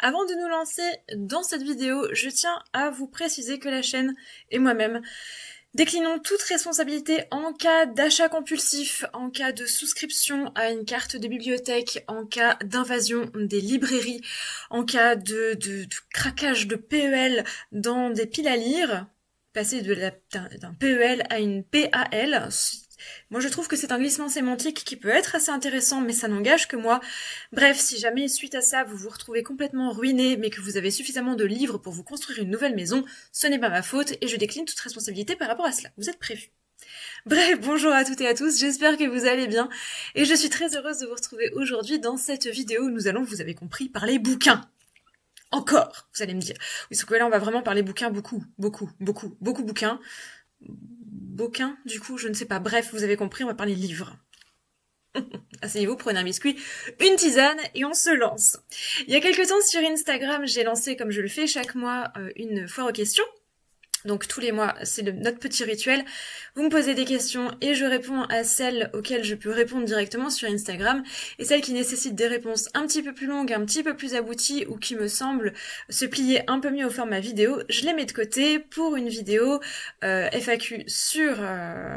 Avant de nous lancer dans cette vidéo, je tiens à vous préciser que la chaîne et moi-même déclinons toute responsabilité en cas d'achat compulsif, en cas de souscription à une carte de bibliothèque, en cas d'invasion des librairies, en cas de craquage de PEL dans des piles à lire, passer d'un PEL à une PAL. Moi, je trouve que c'est un glissement sémantique qui peut être assez intéressant, mais ça n'engage que moi. Bref, si jamais, suite à ça, vous vous retrouvez complètement ruiné, mais que vous avez suffisamment de livres pour vous construire une nouvelle maison, ce n'est pas ma faute, et je décline toute responsabilité par rapport à cela. Vous êtes prévenus. Bref, bonjour à toutes et à tous, j'espère que vous allez bien, et je suis très heureuse de vous retrouver aujourd'hui dans cette vidéo où nous allons, vous avez compris, parler bouquins. Encore, vous allez me dire. Oui, sauf que là, on va vraiment parler bouquins, beaucoup bouquins. Bouquins, du coup, je ne sais pas. Bref, vous avez compris, on va parler livres. Asseyez-vous, prenez un biscuit, une tisane et on se lance. Il y a quelques temps sur Instagram, j'ai lancé, comme je le fais chaque mois, une foire aux questions. Donc tous les mois, c'est notre petit rituel. Vous me posez des questions et je réponds à celles auxquelles je peux répondre directement sur Instagram. Et celles qui nécessitent des réponses un petit peu plus longues, un petit peu plus abouties ou qui me semblent se plier un peu mieux au format vidéo, je les mets de côté pour une vidéo FAQ sur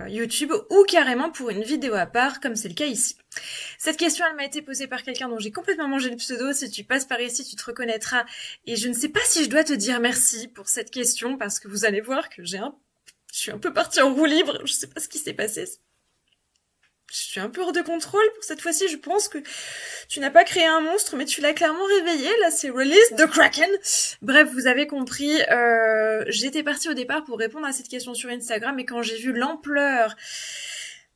YouTube ou carrément pour une vidéo à part comme c'est le cas ici. Cette question, elle m'a été posée par quelqu'un dont j'ai complètement mangé le pseudo. Si tu passes par ici, tu te reconnaîtras. Et je ne sais pas si je dois te dire merci pour cette question, parce que vous allez voir que je suis un peu partie en roue libre. Je sais pas ce qui s'est passé. Je suis un peu hors de contrôle pour cette fois-ci. Je pense que tu n'as pas créé un monstre, mais tu l'as clairement réveillé. Là, c'est Release the Kraken. Bref, vous avez compris. J'étais partie au départ pour répondre à cette question sur Instagram, et quand j'ai vu l'ampleur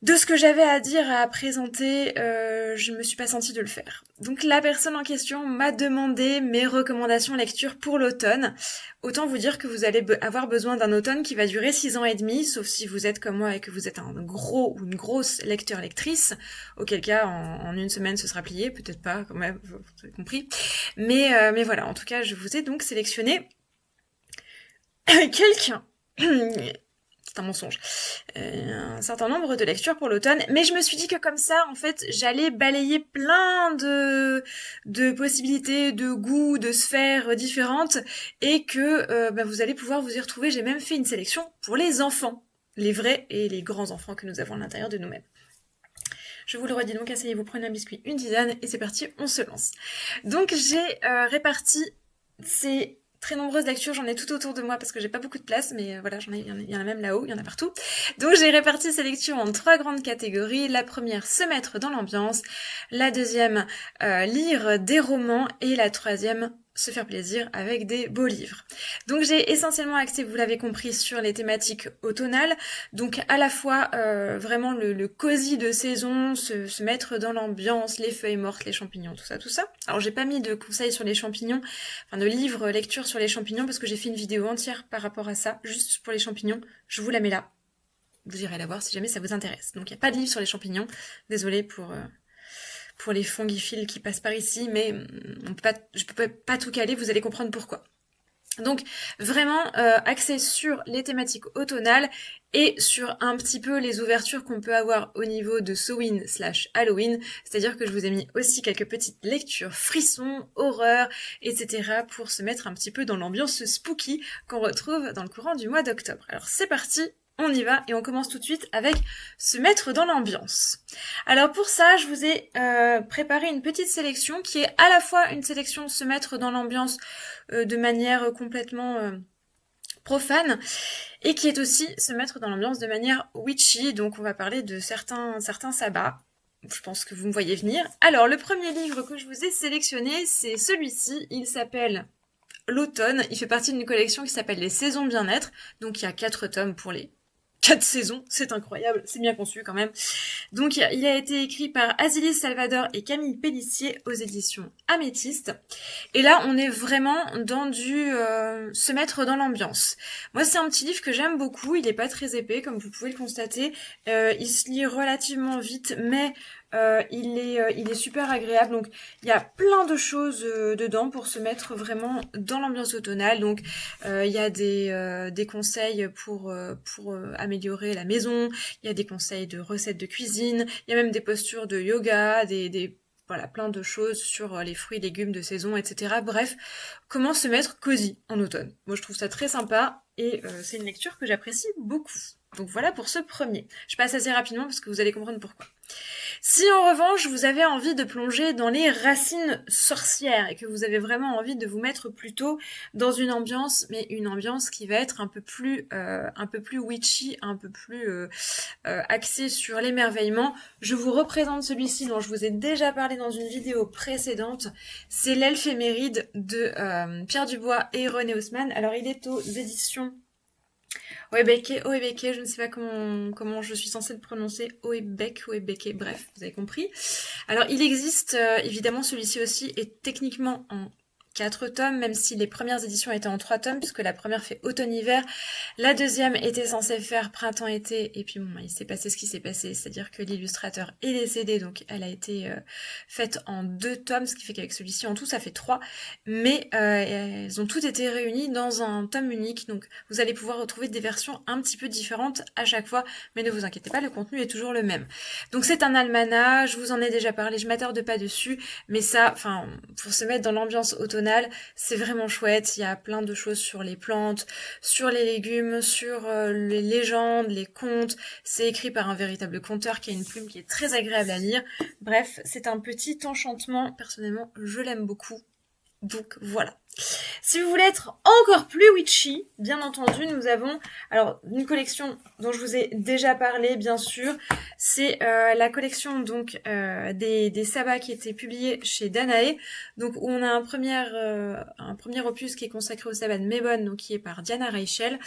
de ce que j'avais à dire, à présenter, je me suis pas sentie de le faire. Donc la personne en question m'a demandé mes recommandations lecture pour l'automne. Autant vous dire que vous allez avoir besoin d'un automne qui va durer 6 ans et demi, sauf si vous êtes comme moi et que vous êtes un gros ou une grosse lecteur-lectrice, auquel cas en une semaine ce sera plié, peut-être pas, quand même, vous avez compris. Mais voilà, en tout cas je vous ai donc sélectionné quelqu'un c'est un mensonge, un certain nombre de lectures pour l'automne, mais je me suis dit que comme ça, en fait, j'allais balayer plein de possibilités, de goûts, de sphères différentes, et que vous allez pouvoir vous y retrouver. J'ai même fait une sélection pour les enfants, les vrais et les grands enfants que nous avons à l'intérieur de nous-mêmes. Je vous le redis donc, asseyez-vous, prenez un biscuit, une tisane, et c'est parti, on se lance. Donc j'ai réparti ces très nombreuses lectures, j'en ai tout autour de moi parce que j'ai pas beaucoup de place, mais voilà, il y en a même là-haut, il y en a partout. Donc j'ai réparti ces lectures en 3 grandes catégories. La première, se mettre dans l'ambiance. La deuxième, lire des romans. Et la troisième, se faire plaisir avec des beaux livres. Donc j'ai essentiellement axé, vous l'avez compris, sur les thématiques automnales. Donc à la fois vraiment le cosy de saison, se mettre dans l'ambiance, les feuilles mortes, les champignons, tout ça. Alors j'ai pas mis de conseils sur les champignons, enfin de livres lecture sur les champignons parce que j'ai fait une vidéo entière par rapport à ça, juste pour les champignons. Je vous la mets là. Vous irez la voir si jamais ça vous intéresse. Donc il n'y a pas de livre sur les champignons. Désolée pour les fongiphiles qui passent par ici, mais je peux pas tout caler, vous allez comprendre pourquoi. Donc vraiment axé sur les thématiques automnales et sur un petit peu les ouvertures qu'on peut avoir au niveau de Samhain/Halloween, c'est-à-dire que je vous ai mis aussi quelques petites lectures frissons, horreur, etc. pour se mettre un petit peu dans l'ambiance spooky qu'on retrouve dans le courant du mois d'octobre. Alors c'est parti, on y va et on commence tout de suite avec se mettre dans l'ambiance. Alors pour ça, je vous ai préparé une petite sélection qui est à la fois une sélection se mettre dans l'ambiance de manière complètement profane et qui est aussi se mettre dans l'ambiance de manière witchy. Donc on va parler de certains sabbats. Je pense que vous me voyez venir. Alors le premier livre que je vous ai sélectionné, c'est celui-ci. Il s'appelle L'automne. Il fait partie d'une collection qui s'appelle Les saisons bien-être. Donc il y a 4 tomes pour les 4 saisons, c'est incroyable, c'est bien conçu quand même. Donc il a été écrit par Azilis Salvador et Camille Pellissier aux éditions Améthyste. Et là on est vraiment dans du se mettre dans l'ambiance. Moi c'est un petit livre que j'aime beaucoup, il est pas très épais comme vous pouvez le constater. Il se lit relativement vite mais il est super agréable. Donc il y a plein de choses dedans pour se mettre vraiment dans l'ambiance automnale. Donc il y a des conseils pour améliorer la maison, il y a des conseils de recettes de cuisine, il y a même des postures de yoga, des voilà, plein de choses sur les fruits, légumes de saison, etc. Bref, comment se mettre cosy en automne. Moi, je trouve ça très sympa et c'est une lecture que j'apprécie beaucoup. Donc voilà pour ce premier. Je passe assez rapidement parce que vous allez comprendre pourquoi. Si en revanche vous avez envie de plonger dans les racines sorcières et que vous avez vraiment envie de vous mettre plutôt dans une ambiance, mais une ambiance qui va être un peu plus witchy, un peu plus axée sur l'émerveillement, je vous représente celui-ci dont je vous ai déjà parlé dans une vidéo précédente. C'est l'Elfe éméride de Pierre Dubois et René Haussmann. Alors il est aux éditions Oebeke, je ne sais pas comment je suis censée le prononcer, Oebeke, bref, vous avez compris. Alors il existe, évidemment celui-ci aussi est techniquement en 4 tomes, même si les premières éditions étaient en 3 tomes, puisque la première fait automne-hiver, la deuxième était censée faire printemps-été, et puis bon, il s'est passé ce qui s'est passé, c'est-à-dire que l'illustrateur est décédé, donc elle a été faite en 2 tomes, ce qui fait qu'avec celui-ci en tout ça fait 3, mais elles ont toutes été réunies dans un tome unique, donc vous allez pouvoir retrouver des versions un petit peu différentes à chaque fois, mais ne vous inquiétez pas, le contenu est toujours le même. Donc c'est un almanach, je vous en ai déjà parlé, je m'attarde pas dessus, mais ça, enfin, pour se mettre dans l'ambiance automnale, c'est vraiment chouette, il y a plein de choses sur les plantes, sur les légumes, sur les légendes, les contes, c'est écrit par un véritable conteur qui a une plume qui est très agréable à lire, bref, c'est un petit enchantement, personnellement je l'aime beaucoup, donc voilà. Si vous voulez être encore plus witchy, bien entendu, nous avons alors une collection dont je vous ai déjà parlé, bien sûr. C'est la collection donc des sabbats qui étaient publiés chez Danae. Donc où on a un premier opus qui est consacré au sabbat de Mebon, donc qui est par Diana Reichel,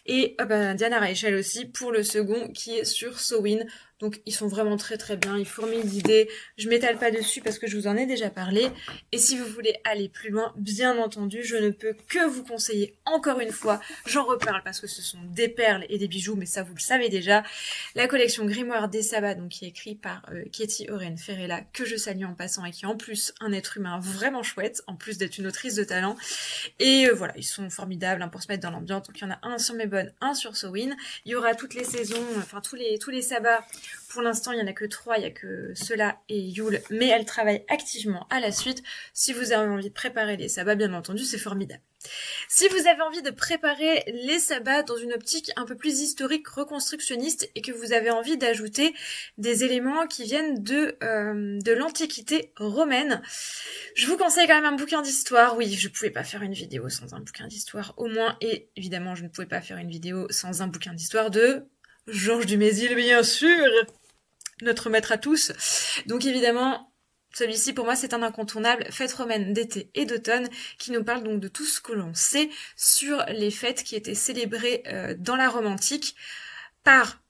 et Diana Reichel aussi pour le second qui est sur Samhain. Donc ils sont vraiment très très bien, ils fourmillent d'idées, je m'étale pas dessus parce que je vous en ai déjà parlé. Et si vous voulez aller plus loin, bien entendu, je ne peux que vous conseiller encore une fois, j'en reparle parce que ce sont des perles et des bijoux, mais ça vous le savez déjà, la collection Grimoire des Sabbats, donc qui est écrite par Katie Oren Ferrella, que je salue en passant et qui est en plus un être humain vraiment chouette, en plus d'être une autrice de talent. Et voilà, ils sont formidables pour se mettre dans l'ambiance. Donc il y en a un sur Mebon, un sur Samhain. Il y aura toutes les saisons, enfin tous les sabbats. Pour l'instant, il n'y en a que 3, il n'y a que ceux-là et Yule, mais elle travaille activement à la suite. Si vous avez envie de préparer les sabbats, bien entendu, c'est formidable. Si vous avez envie de préparer les sabbats dans une optique un peu plus historique, reconstructionniste, et que vous avez envie d'ajouter des éléments qui viennent de l'Antiquité romaine, je vous conseille quand même un bouquin d'histoire. Oui, je ne pouvais pas faire une vidéo sans un bouquin d'histoire au moins, et évidemment, je ne pouvais pas faire une vidéo sans un bouquin d'histoire de Georges Dumézil, bien sûr, notre maître à tous. Donc évidemment, celui-ci pour moi c'est un incontournable, fête romaine d'été et d'automne, qui nous parle donc de tout ce que l'on sait sur les fêtes qui étaient célébrées dans la Rome antique par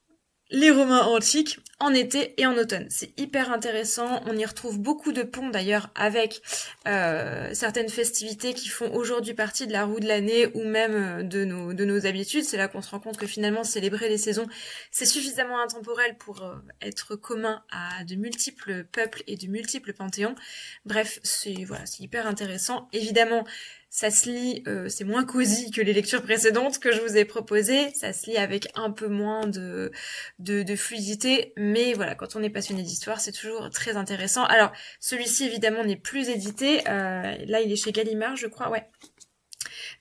les Romains antiques en été et en automne. C'est hyper intéressant, on y retrouve beaucoup de ponts d'ailleurs avec certaines festivités qui font aujourd'hui partie de la roue de l'année ou même de nos habitudes. C'est là qu'on se rend compte que finalement célébrer les saisons c'est suffisamment intemporel pour être commun à de multiples peuples et de multiples panthéons. Bref, c'est hyper intéressant. Évidemment, ça se lit, c'est moins cosy que les lectures précédentes que je vous ai proposées, ça se lit avec un peu moins de fluidité, mais voilà, quand on est passionné d'histoire, c'est toujours très intéressant. Alors, celui-ci, évidemment, n'est plus édité, là, il est chez Gallimard, je crois, ouais.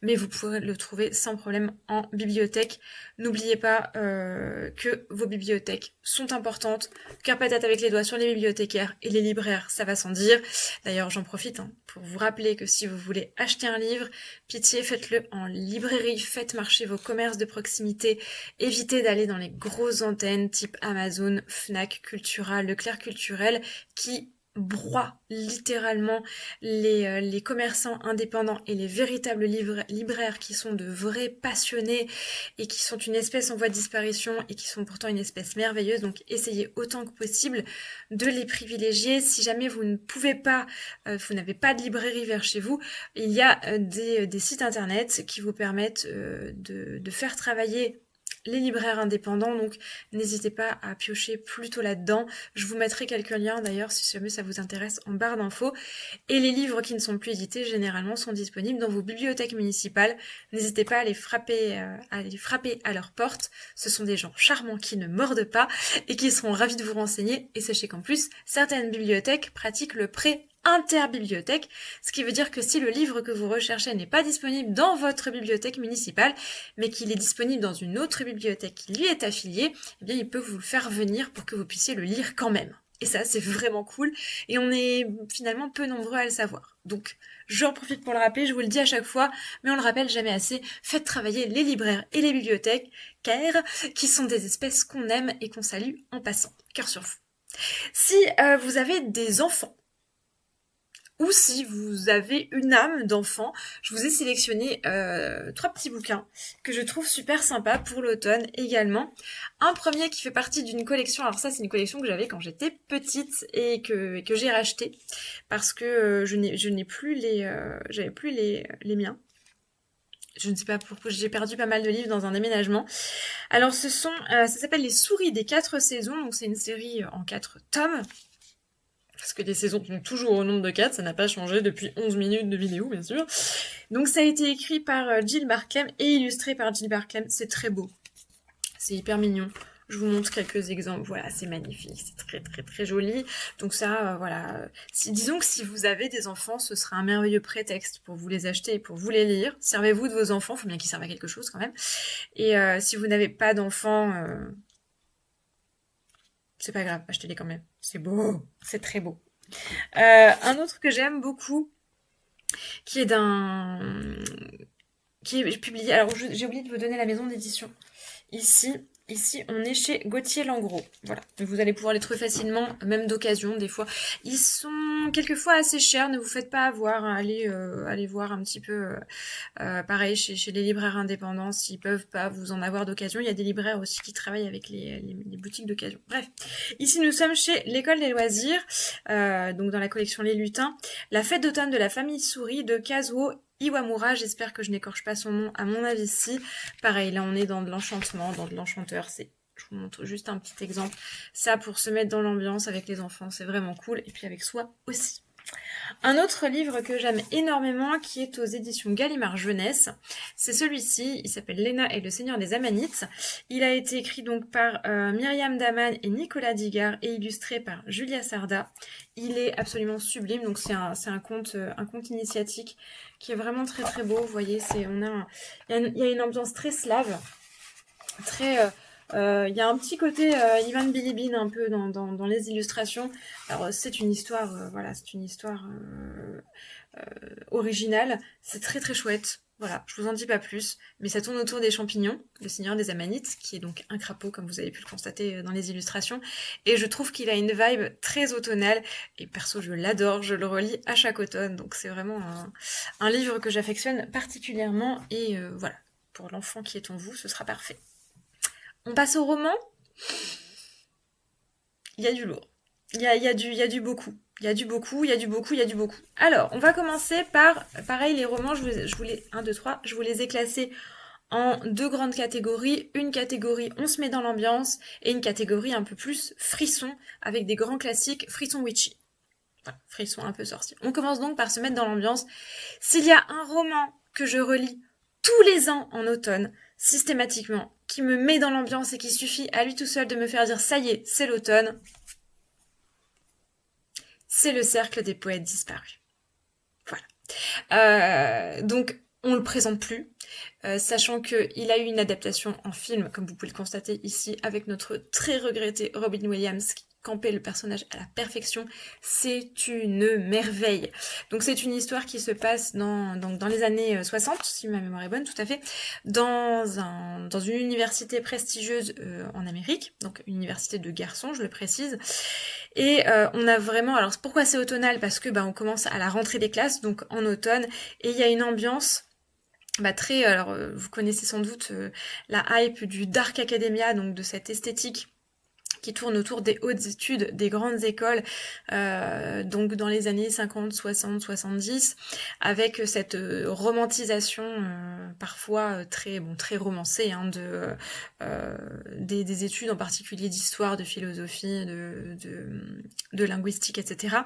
Mais vous pourrez le trouver sans problème en bibliothèque. N'oubliez pas que vos bibliothèques sont importantes, car patate avec les doigts sur les bibliothécaires et les libraires, ça va sans dire. D'ailleurs, j'en profite pour vous rappeler que si vous voulez acheter un livre, pitié, faites-le en librairie, faites marcher vos commerces de proximité, évitez d'aller dans les grosses antennes type Amazon, Fnac, Cultura, Leclerc Culturel, qui broie littéralement les commerçants indépendants et les véritables libraires qui sont de vrais passionnés et qui sont une espèce en voie de disparition et qui sont pourtant une espèce merveilleuse. Donc essayez autant que possible de les privilégier. Si jamais vous ne pouvez pas, vous n'avez pas de librairie vers chez vous, il y a des sites internet qui vous permettent de faire travailler les libraires indépendants, donc n'hésitez pas à piocher plutôt là-dedans. Je vous mettrai quelques liens d'ailleurs si jamais ça vous intéresse en barre d'infos. Et les livres qui ne sont plus édités généralement sont disponibles dans vos bibliothèques municipales. N'hésitez pas à les frapper à leur porte. Ce sont des gens charmants qui ne mordent pas et qui seront ravis de vous renseigner. Et sachez qu'en plus, certaines bibliothèques pratiquent le prêt interbibliothèque, ce qui veut dire que si le livre que vous recherchez n'est pas disponible dans votre bibliothèque municipale, mais qu'il est disponible dans une autre bibliothèque qui lui est affiliée, eh bien il peut vous le faire venir pour que vous puissiez le lire quand même. Et ça, c'est vraiment cool. Et on est finalement peu nombreux à le savoir. Donc, j'en profite pour le rappeler, je vous le dis à chaque fois, mais on le rappelle jamais assez, faites travailler les libraires et les bibliothécaires, qui sont des espèces qu'on aime et qu'on salue en passant. Cœur sur vous. Si vous avez des enfants, ou si vous avez une âme d'enfant, je vous ai sélectionné 3 petits bouquins que je trouve super sympas pour l'automne également. Un premier qui fait partie d'une collection, alors ça c'est une collection que j'avais quand j'étais petite et que j'ai racheté parce que je n'ai plus j'avais plus les miens. Je ne sais pas pourquoi, j'ai perdu pas mal de livres dans un déménagement. Alors ça s'appelle Les Souris des 4 saisons, donc c'est une série en 4 tomes. Parce que les saisons sont toujours au nombre de 4, ça n'a pas changé depuis 11 minutes de vidéo, bien sûr. Donc ça a été écrit par Jill Barclay et illustré par Jill Barclay. C'est très beau. C'est hyper mignon. Je vous montre quelques exemples. Voilà, c'est magnifique. C'est très, très, très joli. Donc ça, voilà. Disons que si vous avez des enfants, ce sera un merveilleux prétexte pour vous les acheter et pour vous les lire. Servez-vous de vos enfants. Il faut bien qu'ils servent à quelque chose quand même. Et si vous n'avez pas d'enfants... c'est pas grave, achetez-les quand même. C'est beau, c'est très beau. Un autre que j'aime beaucoup, qui est publié. Alors j'ai oublié de vous donner la maison d'édition. Ici, on est chez Gauthier Langros. Voilà. Vous allez pouvoir les trouver facilement, même d'occasion, des fois. Ils sont quelquefois assez chers, ne vous faites pas avoir. Allez voir un petit peu, pareil, chez les libraires indépendants, s'ils peuvent pas vous en avoir d'occasion. Il y a des libraires aussi qui travaillent avec les boutiques d'occasion. Bref. Ici, nous sommes chez l'École des loisirs, donc dans la collection Les Lutins. La fête d'automne de la famille Souris de Kazuo Iwamura, j'espère que je n'écorche pas son nom, à mon avis si. Pareil, là on est dans de l'enchantement, dans de l'enchanteur, je vous montre juste un petit exemple. Ça pour se mettre dans l'ambiance avec les enfants, c'est vraiment cool, et puis avec soi aussi. Un autre livre que j'aime énormément, qui est aux éditions Gallimard Jeunesse, c'est celui-ci, il s'appelle Léna et le Seigneur des Amanites. Il a été écrit donc par Myriam Daman et Nicolas Digard et illustré par Julia Sarda. Il est absolument sublime, donc c'est un conte initiatique qui est vraiment très très beau. Vous voyez, il y a une ambiance très slave, très... il y a un petit côté Ivan Bilibin un peu dans les illustrations. Alors c'est une histoire, originale. C'est très très chouette. Voilà, je vous en dis pas plus, mais ça tourne autour des champignons, le Seigneur des Amanites, qui est donc un crapaud, comme vous avez pu le constater dans les illustrations, et je trouve qu'il a une vibe très automnale, et perso je l'adore, je le relis à chaque automne, donc c'est vraiment un livre que j'affectionne particulièrement, et voilà, pour l'enfant qui est en vous, ce sera parfait. On passe au roman. Il y a du lourd. Il y a du beaucoup. Il y a du beaucoup. Alors, on va commencer par, pareil, les romans, je vous les ai classés en 2 grandes catégories. Une catégorie, on se met dans l'ambiance, et une catégorie un peu plus frisson, avec des grands classiques, frisson witchy. Voilà, frisson un peu sorcier. On commence donc par se mettre dans l'ambiance. S'il y a un roman que je relis tous les ans en automne, systématiquement, qui me met dans l'ambiance et qui suffit à lui tout seul de me faire dire ça y est, c'est l'automne, c'est Le Cercle des poètes disparus. Voilà. Donc, on le présente plus, sachant qu'il a eu une adaptation en film, comme vous pouvez le constater ici, avec notre très regretté Robin Williams, qui campait le personnage à la perfection. C'est une merveille. Donc c'est une histoire qui se passe dans les années 60, si ma mémoire est bonne, tout à fait, dans une université prestigieuse en Amérique, donc une université de garçons, je le précise. Et on a vraiment... Alors pourquoi c'est automnal? Parce que on commence à la rentrée des classes, donc en automne, et il y a une ambiance... très... Alors vous connaissez sans doute la hype du Dark Academia, donc de cette esthétique qui tourne autour des hautes études, des grandes écoles, donc dans les années 50, 60, 70, avec cette romantisation parfois très romancées, hein, des études en particulier d'histoire, de philosophie, de linguistique, etc.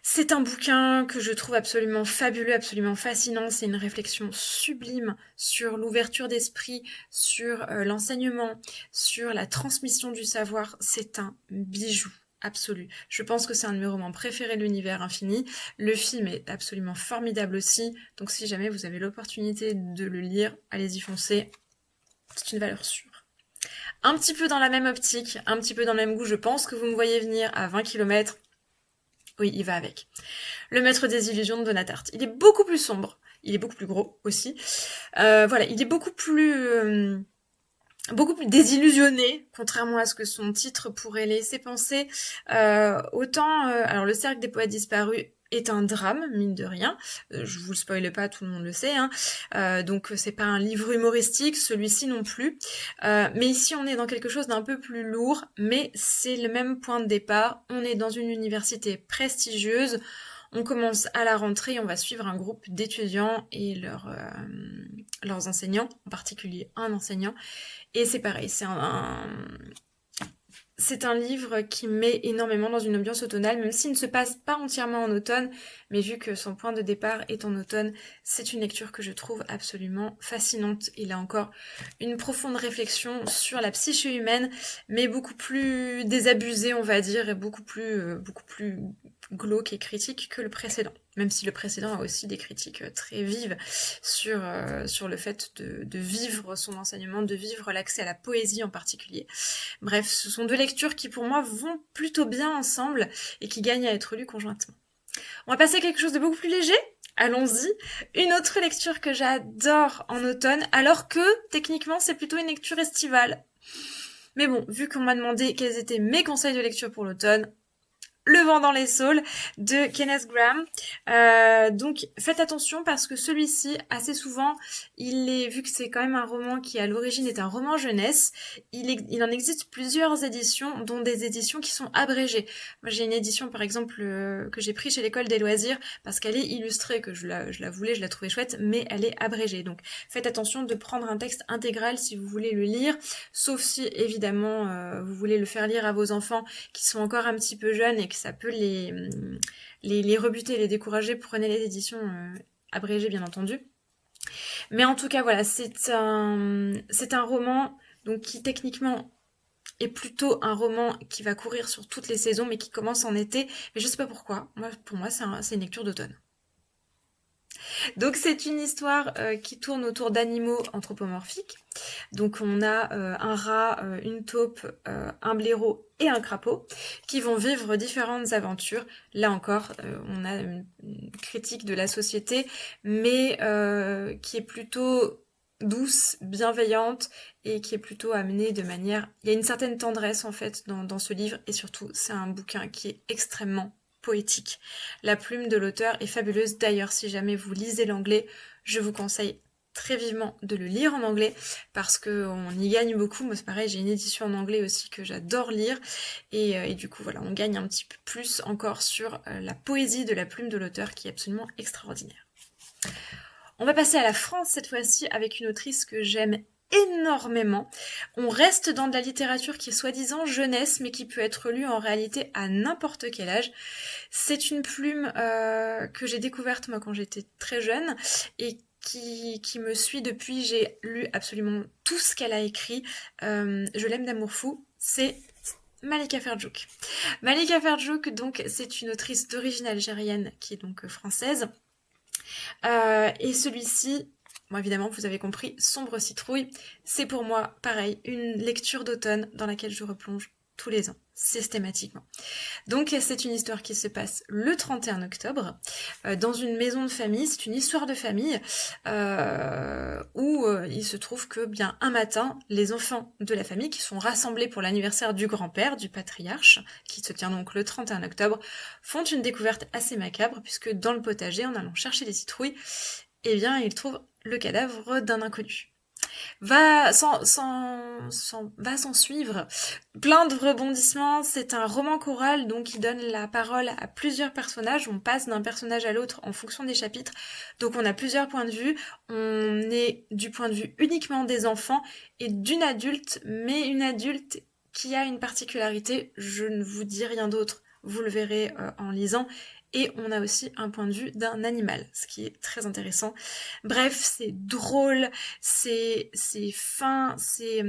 C'est un bouquin que je trouve absolument fabuleux, absolument fascinant. C'est une réflexion sublime sur l'ouverture d'esprit, sur l'enseignement, sur la transmission du savoir. C'est un bijou absolu. Je pense que c'est un de mes romans préférés de l'univers infini. Le film est absolument formidable aussi. Donc si jamais vous avez l'opportunité de le lire, allez-y foncez. C'est une valeur sûre. Un petit peu dans la même optique, un petit peu dans le même goût, je pense que vous me voyez venir à 20 km. Oui, il va avec. Le Maître des Illusions de Donatarte. Il est beaucoup plus sombre. Il est beaucoup plus gros aussi. Voilà, il est beaucoup plus désillusionné, contrairement à ce que son titre pourrait laisser penser. Alors Le Cercle des Poètes Disparus est un drame, mine de rien. Je vous le spoile pas, tout le monde le sait. Hein. Donc c'est pas un livre humoristique, celui-ci non plus. Mais ici on est dans quelque chose d'un peu plus lourd, mais c'est le même point de départ. On est dans une université prestigieuse. On commence à la rentrée, on va suivre un groupe d'étudiants et leurs enseignants, en particulier un enseignant. Et c'est pareil, c'est un livre qui met énormément dans une ambiance automnale, même s'il ne se passe pas entièrement en automne, mais vu que son point de départ est en automne, c'est une lecture que je trouve absolument fascinante. Il a encore une profonde réflexion sur la psyché humaine, mais beaucoup plus désabusée, on va dire, et beaucoup plus glauque et critique que le précédent. Même si le précédent a aussi des critiques très vives sur le fait de vivre son enseignement, de vivre l'accès à la poésie en particulier. Bref, ce sont deux lectures qui pour moi vont plutôt bien ensemble et qui gagnent à être lues conjointement. On va passer à quelque chose de beaucoup plus léger. Allons-y. Une autre lecture que j'adore en automne, alors que techniquement c'est plutôt une lecture estivale. Mais bon, vu qu'on m'a demandé quels étaient mes conseils de lecture pour l'automne, Le vent dans les saules de Kenneth Grahame. Donc faites attention parce que celui-ci, assez souvent, vu que c'est quand même un roman qui à l'origine est un roman jeunesse, il en existe plusieurs éditions, dont des éditions qui sont abrégées. Moi j'ai une édition par exemple que j'ai pris chez l'école des loisirs parce qu'elle est illustrée, que je la voulais, je la trouvais chouette, mais elle est abrégée. Donc faites attention de prendre un texte intégral si vous voulez le lire, sauf si évidemment vous voulez le faire lire à vos enfants qui sont encore un petit peu jeunes et que ça peut les rebuter, les décourager. Prenez les éditions abrégées bien entendu. Mais en tout cas voilà, c'est un roman donc qui techniquement est plutôt un roman qui va courir sur toutes les saisons mais qui commence en été. Mais je sais pas pourquoi. Pour moi c'est une lecture d'automne. Donc c'est une histoire qui tourne autour d'animaux anthropomorphiques. Donc on a un rat, une taupe, un blaireau et un crapaud qui vont vivre différentes aventures. Là encore, on a une critique de la société, mais qui est plutôt douce, bienveillante et qui est plutôt amenée de manière... Il y a une certaine tendresse en fait dans ce livre et surtout c'est un bouquin qui est extrêmement poétique. La plume de l'auteur est fabuleuse. D'ailleurs, si jamais vous lisez l'anglais, je vous conseille très vivement de le lire en anglais parce qu'on y gagne beaucoup. Moi, c'est pareil, j'ai une édition en anglais aussi que j'adore lire et du coup, voilà, on gagne un petit peu plus encore sur la poésie de la plume de l'auteur qui est absolument extraordinaire. On va passer à la France cette fois-ci avec une autrice que j'aime énormément. On reste dans de la littérature qui est soi-disant jeunesse, mais qui peut être lue en réalité à n'importe quel âge. C'est une plume que j'ai découverte moi quand j'étais très jeune et qui me suit depuis. J'ai lu absolument tout ce qu'elle a écrit. Je l'aime d'amour fou. C'est Malika Ferjouk. Malika Ferjouk, donc, c'est une autrice d'origine algérienne qui est donc française. Et celui-ci, bon, évidemment, vous avez compris, Sombre citrouille, c'est pour moi, pareil, une lecture d'automne dans laquelle je replonge tous les ans, systématiquement. Donc c'est une histoire qui se passe le 31 octobre, dans une maison de famille. C'est une histoire de famille où il se trouve que bien un matin, les enfants de la famille qui sont rassemblés pour l'anniversaire du grand-père, du patriarche, qui se tient donc le 31 octobre, font une découverte assez macabre, puisque dans le potager, en allant chercher des citrouilles, eh bien ils trouvent le cadavre d'un inconnu. Va s'en suivre plein de rebondissements. C'est un roman choral donc qui donne la parole à plusieurs personnages. On passe d'un personnage à l'autre en fonction des chapitres. Donc on a plusieurs points de vue. On est du point de vue uniquement des enfants et d'une adulte, mais une adulte qui a une particularité. Je ne vous dis rien d'autre. Vous le verrez en lisant. Et on a aussi un point de vue d'un animal, ce qui est très intéressant. Bref, c'est drôle, c'est fin, c'est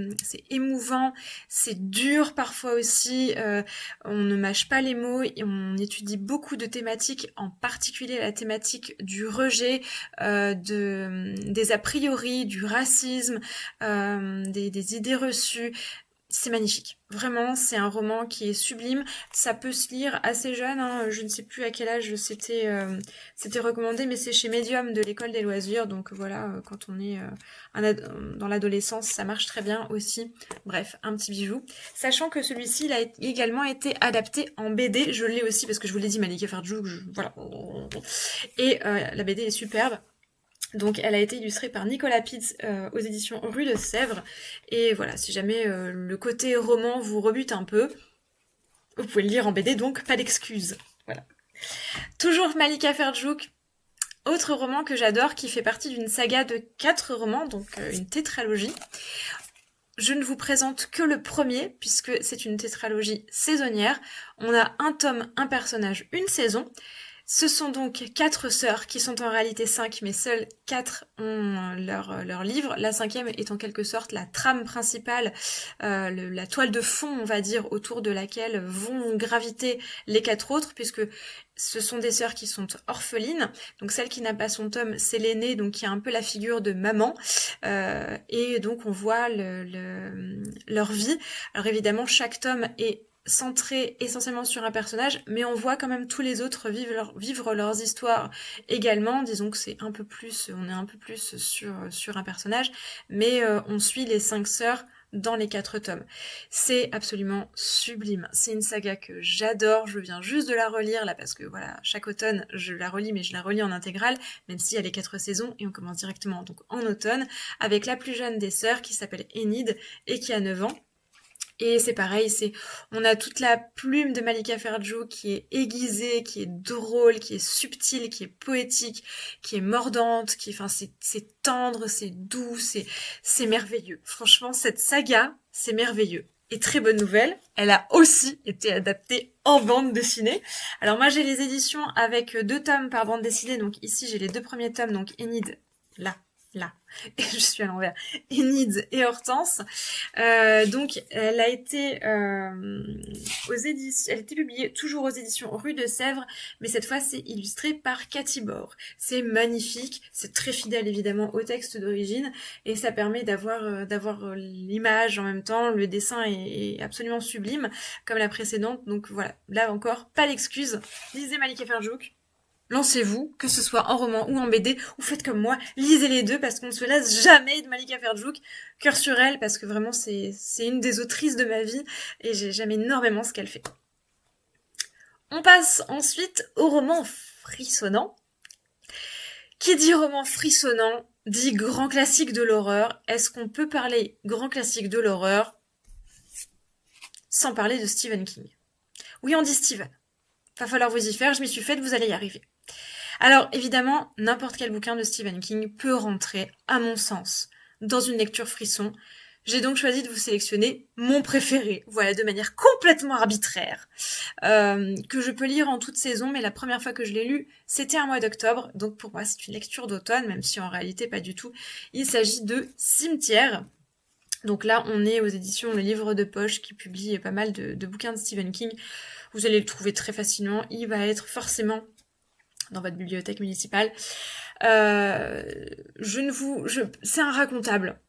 émouvant, c'est dur parfois aussi. On ne mâche pas les mots et on étudie beaucoup de thématiques, en particulier la thématique du rejet, des a priori, du racisme, des idées reçues. C'est magnifique. Vraiment, c'est un roman qui est sublime. Ça peut se lire assez jeune, hein. Je ne sais plus à quel âge c'était recommandé, mais c'est chez Medium de l'école des loisirs. Donc voilà, quand on est dans l'adolescence, ça marche très bien aussi. Bref, un petit bijou. Sachant que celui-ci, il a également été adapté en BD. Je l'ai aussi parce que je vous l'ai dit, Malika Ferdjouk, voilà. Et la BD est superbe. Donc elle a été illustrée par Nicolas Pitz aux éditions Rue de Sèvres. Et voilà, si jamais le côté roman vous rebute un peu, vous pouvez le lire en BD, donc pas d'excuses. Voilà. Toujours Malika Ferdjouk, autre roman que j'adore, qui fait partie d'une saga de 4 romans, donc une tétralogie. Je ne vous présente que le premier, puisque c'est une tétralogie saisonnière. On a un tome, un personnage, une saison. Ce sont donc 4 sœurs qui sont en réalité 5, mais seules 4 ont leur livre. La 5e est en quelque sorte la trame principale, la toile de fond, on va dire, autour de laquelle vont graviter les 4 autres, puisque ce sont des sœurs qui sont orphelines. Donc celle qui n'a pas son tome, c'est l'aînée, donc qui a un peu la figure de maman. Et donc on voit leur vie. Alors évidemment, chaque tome est centré essentiellement sur un personnage, mais on voit quand même tous les autres vivre leurs histoires également. Disons que on est un peu plus sur un personnage, mais on suit les 5 sœurs dans les 4 tomes. C'est absolument sublime. C'est une saga que j'adore. Je viens juste de la relire là parce que voilà, chaque automne je la relis, mais je la relis en intégrale, même si elle est 4 saisons, et on commence directement donc en automne avec la plus jeune des sœurs qui s'appelle Enid et qui a 9 ans. Et c'est pareil, on a toute la plume de Malika Ferdjouk qui est aiguisée, qui est drôle, qui est subtile, qui est poétique, qui est mordante, c'est tendre, c'est doux, c'est merveilleux. Franchement, cette saga, c'est merveilleux. Et très bonne nouvelle, elle a aussi été adaptée en bande dessinée. Alors moi, j'ai les éditions avec 2 tomes par bande dessinée. Donc ici, j'ai les 2 premiers tomes, donc Enid, là, et je suis à l'envers, Enid et Hortense. Donc elle a été elle a été publiée toujours aux éditions Rue de Sèvres, mais cette fois c'est illustré par Cathy Bord. C'est magnifique, c'est très fidèle évidemment au texte d'origine, et ça permet d'avoir l'image en même temps. Le dessin est absolument sublime comme la précédente. Donc voilà, là encore pas d'excuse, lisez Malika Ferdjouk. Lancez-vous, que ce soit en roman ou en BD, ou faites comme moi, lisez les deux parce qu'on ne se lasse jamais de Malika Ferdjouk. Cœur sur elle, parce que vraiment c'est une des autrices de ma vie et j'aime énormément ce qu'elle fait. On passe ensuite au roman frissonnant. Qui dit roman frissonnant dit grand classique de l'horreur. Est-ce qu'on peut parler grand classique de l'horreur sans parler de Stephen King? Oui, on dit Stephen. Va falloir vous y faire, je m'y suis faite, vous allez y arriver. Alors évidemment, n'importe quel bouquin de Stephen King peut rentrer, à mon sens, dans une lecture frisson. J'ai donc choisi de vous sélectionner mon préféré, voilà, de manière complètement arbitraire, que je peux lire en toute saison, mais la première fois que je l'ai lu, c'était un mois d'octobre, donc pour moi c'est une lecture d'automne, même si en réalité pas du tout. Il s'agit de Cimetière. Donc là, on est aux éditions Le Livre de Poche, qui publie pas mal de bouquins de Stephen King. Vous allez le trouver très facilement, il va être forcément dans votre bibliothèque municipale. C'est un racontable.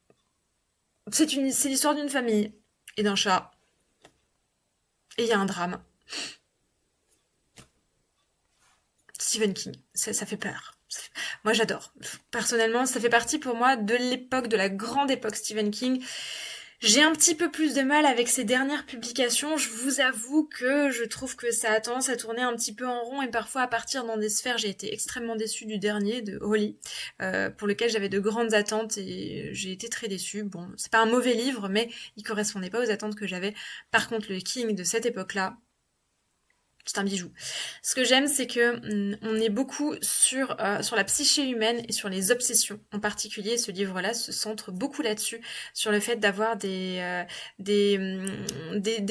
C'est l'histoire d'une famille et d'un chat. Et il y a un drame. Stephen King, ça fait peur. Moi j'adore. Personnellement, ça fait partie pour moi de l'époque, de la grande époque Stephen King. J'ai un petit peu plus de mal avec ces dernières publications. Je vous avoue que je trouve que ça a tendance à tourner un petit peu en rond et parfois à partir dans des sphères. J'ai été extrêmement déçue du dernier, de Holly, pour lequel j'avais de grandes attentes et j'ai été très déçue. Bon, c'est pas un mauvais livre, mais il correspondait pas aux attentes que j'avais. Par contre, le King de cette époque-là, c'est un bijou. Ce que j'aime, c'est que on est beaucoup sur la psyché humaine et sur les obsessions. En particulier, ce livre-là se centre beaucoup là-dessus, sur le fait d'avoir des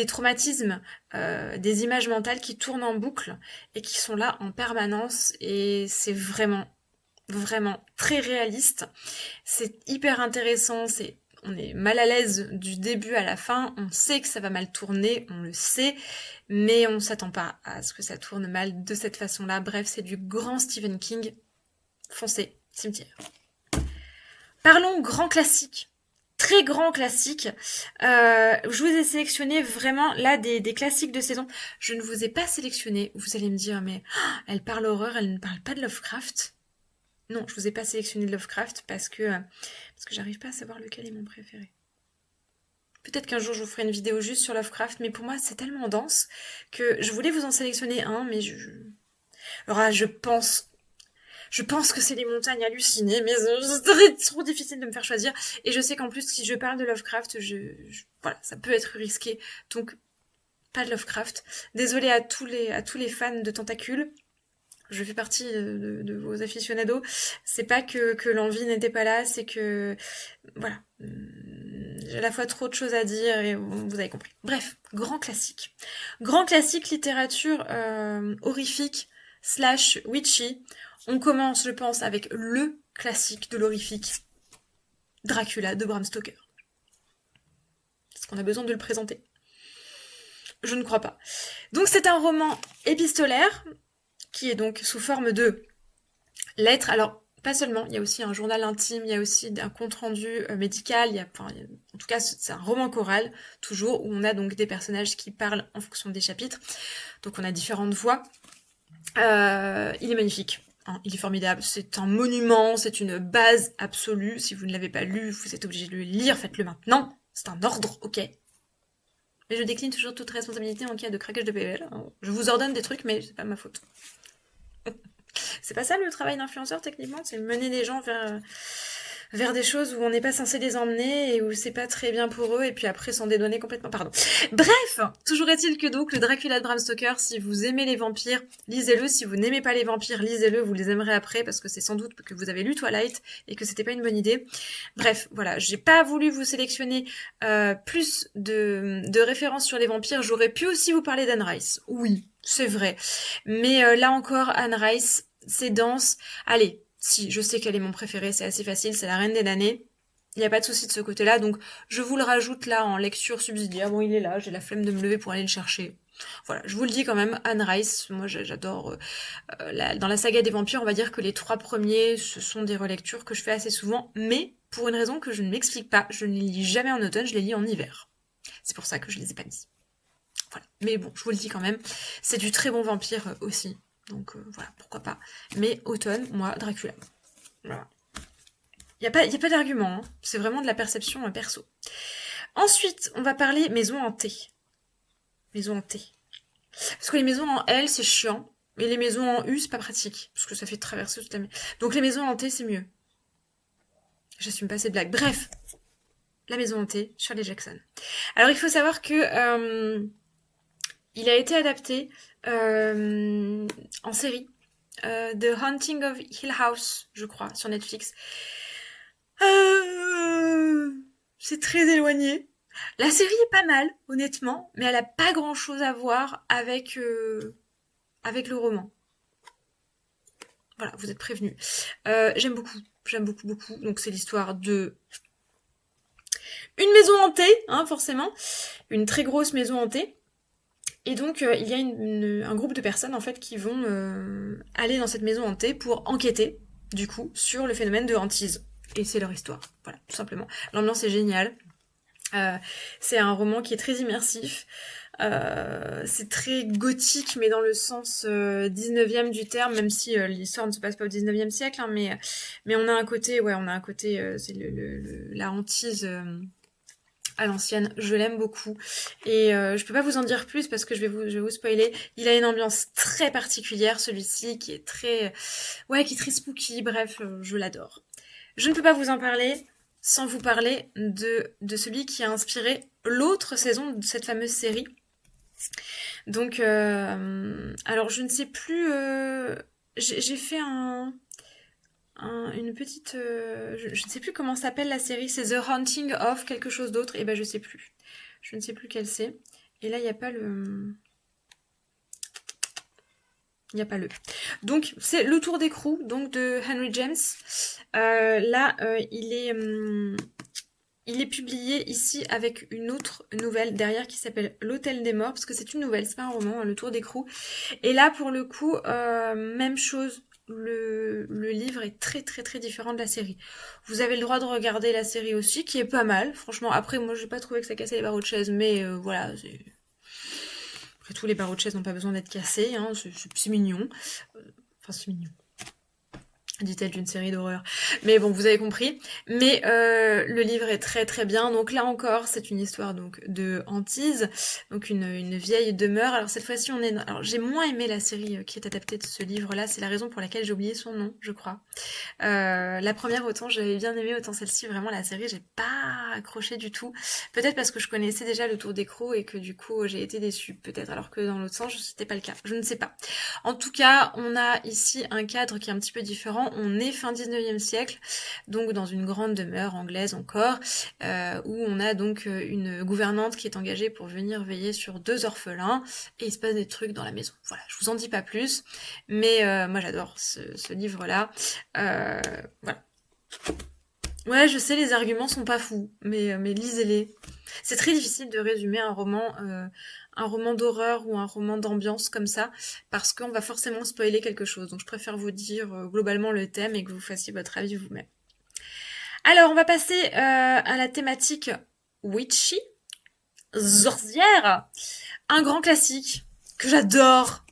traumatismes, des images mentales qui tournent en boucle et qui sont là en permanence. Et c'est vraiment très réaliste. C'est hyper intéressant, on est mal à l'aise du début à la fin, on sait que ça va mal tourner, on le sait, mais on s'attend pas à ce que ça tourne mal de cette façon-là. Bref, c'est du grand Stephen King. Foncez, cimetière. Parlons grand classique. Très grand classique. Je vous ai sélectionné vraiment là des classiques de saison. Je ne vous ai pas sélectionné. Vous allez me dire, mais elle parle horreur, elle ne parle pas de Lovecraft. Non, je vous ai pas sélectionné de Lovecraft parce que j'arrive pas à savoir lequel est mon préféré. Peut-être qu'un jour je vous ferai une vidéo juste sur Lovecraft, mais pour moi c'est tellement dense que je voulais vous en sélectionner un, mais alors là, je pense que c'est les montagnes hallucinées, mais c'est trop difficile de me faire choisir. Et je sais qu'en plus, si je parle de Lovecraft, voilà, ça peut être risqué. Donc, pas de Lovecraft. Désolée à tous les fans de tentacules. Je fais partie de vos aficionados. C'est pas que l'envie n'était pas là, c'est que voilà, j'ai à la fois trop de choses à dire et vous avez compris. Bref, grand classique. Grand classique littérature horrifique / witchy. On commence, je pense, avec le classique de l'horrifique, Dracula de Bram Stoker. Est-ce qu'on a besoin de le présenter? Je ne crois pas. Donc c'est un roman épistolaire qui est donc sous forme de lettres. Alors, pas seulement, il y a aussi un journal intime, il y a aussi un compte-rendu médical, en tout cas, c'est un roman choral, toujours, où on a donc des personnages qui parlent en fonction des chapitres. Donc on a différentes voix. Il est magnifique. Hein, il est formidable, c'est un monument, c'est une base absolue. Si vous ne l'avez pas lu, vous êtes obligé de le lire, faites-le maintenant. C'est un ordre, ok. Mais je décline toujours toute responsabilité en cas de craquage de PVL. Je vous ordonne des trucs, mais c'est pas ma faute. C'est pas ça le travail d'influenceur techniquement, c'est mener les gens vers des choses où on n'est pas censé les emmener et où c'est pas très bien pour eux et puis après s'en dédouaner complètement. Pardon. Bref, toujours est-il que donc le Dracula de Bram Stoker, si vous aimez les vampires, lisez-le. Si vous n'aimez pas les vampires, lisez-le, vous les aimerez après parce que c'est sans doute que vous avez lu Twilight et que c'était pas une bonne idée. Bref, voilà, j'ai pas voulu vous sélectionner plus de références sur les vampires. J'aurais pu aussi vous parler d'Anne Rice. Oui, c'est vrai. Mais là encore, Anne Rice, c'est dense. Allez, si, je sais quel est mon préféré, c'est assez facile, c'est La Reine des damnés. Il n'y a pas de souci de ce côté-là, donc je vous le rajoute là en lecture subsidiaire. Bon, il est là, j'ai la flemme de me lever pour aller le chercher. Voilà, je vous le dis quand même, Anne Rice, moi j'adore. Dans la saga des vampires, on va dire que les 3 premiers, ce sont des relectures que je fais assez souvent, mais pour une raison que je ne m'explique pas, je ne les lis jamais en automne, je les lis en hiver. C'est pour ça que je les ai pas mis. Voilà. Mais bon, je vous le dis quand même, c'est du très bon vampire aussi. Donc voilà, pourquoi pas. Mais automne, moi, Dracula. Voilà. Il n'y a pas d'argument, hein. C'est vraiment de la perception perso. Ensuite, on va parler maison hantée. Maison hantée. Parce que les maisons en L, c'est chiant. Et les maisons en U, c'est pas pratique. Parce que ça fait traverser toute la maison. Donc les maisons hantées, c'est mieux. J'assume pas ces blagues. Bref, la maison hantée, Shirley Jackson. Alors il faut savoir que il a été adapté en série. The Haunting of Hill House, je crois, sur Netflix. C'est très éloigné. La série est pas mal, honnêtement, mais elle a pas grand chose à voir avec le roman. Voilà, vous êtes prévenus. J'aime beaucoup. Donc c'est l'histoire de une maison hantée, hein, forcément, une très grosse maison hantée. Et donc, il y a un groupe de personnes, en fait, qui vont aller dans cette maison hantée pour enquêter, du coup, sur le phénomène de hantise. Et c'est leur histoire, voilà, tout simplement. L'ambiance est géniale. C'est un roman qui est très immersif. C'est très gothique, mais dans le sens 19e du terme, même si l'histoire ne se passe pas au 19e siècle, hein, mais on a un côté, c'est la hantise à l'ancienne, je l'aime beaucoup. Et je peux pas vous en dire plus parce que je vais vous spoiler. Il a une ambiance très particulière, celui-ci, qui est très, ouais, qui est très spooky. Bref, je l'adore. Je ne peux pas vous en parler sans vous parler de celui qui a inspiré l'autre saison de cette fameuse série. Donc, alors je ne sais plus. J'ai fait une petite. Je ne sais plus comment s'appelle la série. C'est The Haunting of quelque chose d'autre. Et ben je sais plus. Je ne sais plus quelle c'est. Et là il n'y a pas le. Il n'y a pas le. Donc c'est Le Tour d'écrou donc de Henry James. Là il est publié ici avec une autre nouvelle derrière qui s'appelle L'Hôtel des Morts, parce que c'est une nouvelle, c'est pas un roman, hein, Le Tour d'écrou. Et là, pour le coup, même chose, le livre est très très très différent de la série. Vous avez le droit de regarder la série aussi, qui est pas mal, franchement. Après, moi, j'ai pas trouvé que ça cassait les barreaux de chaise, mais voilà, c'est... Après tout, les barreaux de chaise n'ont pas besoin d'être cassés, hein, c'est mignon. Enfin, c'est mignon. Dit-elle d'une série d'horreur. Mais bon, vous avez compris. Mais le livre est très très bien. Donc là encore, c'est une histoire donc de hantise, donc une vieille demeure. Alors cette fois-ci, on est. Alors j'ai moins aimé la série qui est adaptée de ce livre-là. C'est la raison pour laquelle j'ai oublié son nom, je crois. La première, autant je l'avais bien aimée, autant celle-ci, vraiment la série, j'ai pas accroché du tout. Peut-être parce que je connaissais déjà Le Tour d'écrou et que du coup j'ai été déçue. Peut-être alors que dans l'autre sens, c'était pas le cas. Je ne sais pas. En tout cas, on a ici un cadre qui est un petit peu différent. On est fin 19e siècle, donc dans une grande demeure anglaise encore, où on a donc une gouvernante qui est engagée pour venir veiller sur 2 orphelins, et il se passe des trucs dans la maison. Voilà, je vous en dis pas plus, mais moi j'adore ce livre-là. Voilà. Ouais, je sais, les arguments sont pas fous, mais lisez-les. C'est très difficile de résumer un roman d'horreur ou un roman d'ambiance comme ça, parce qu'on va forcément spoiler quelque chose. Donc je préfère vous dire globalement le thème et que vous fassiez votre avis vous-même. Alors, on va passer à la thématique witchy, sorcière, un grand classique que j'adore.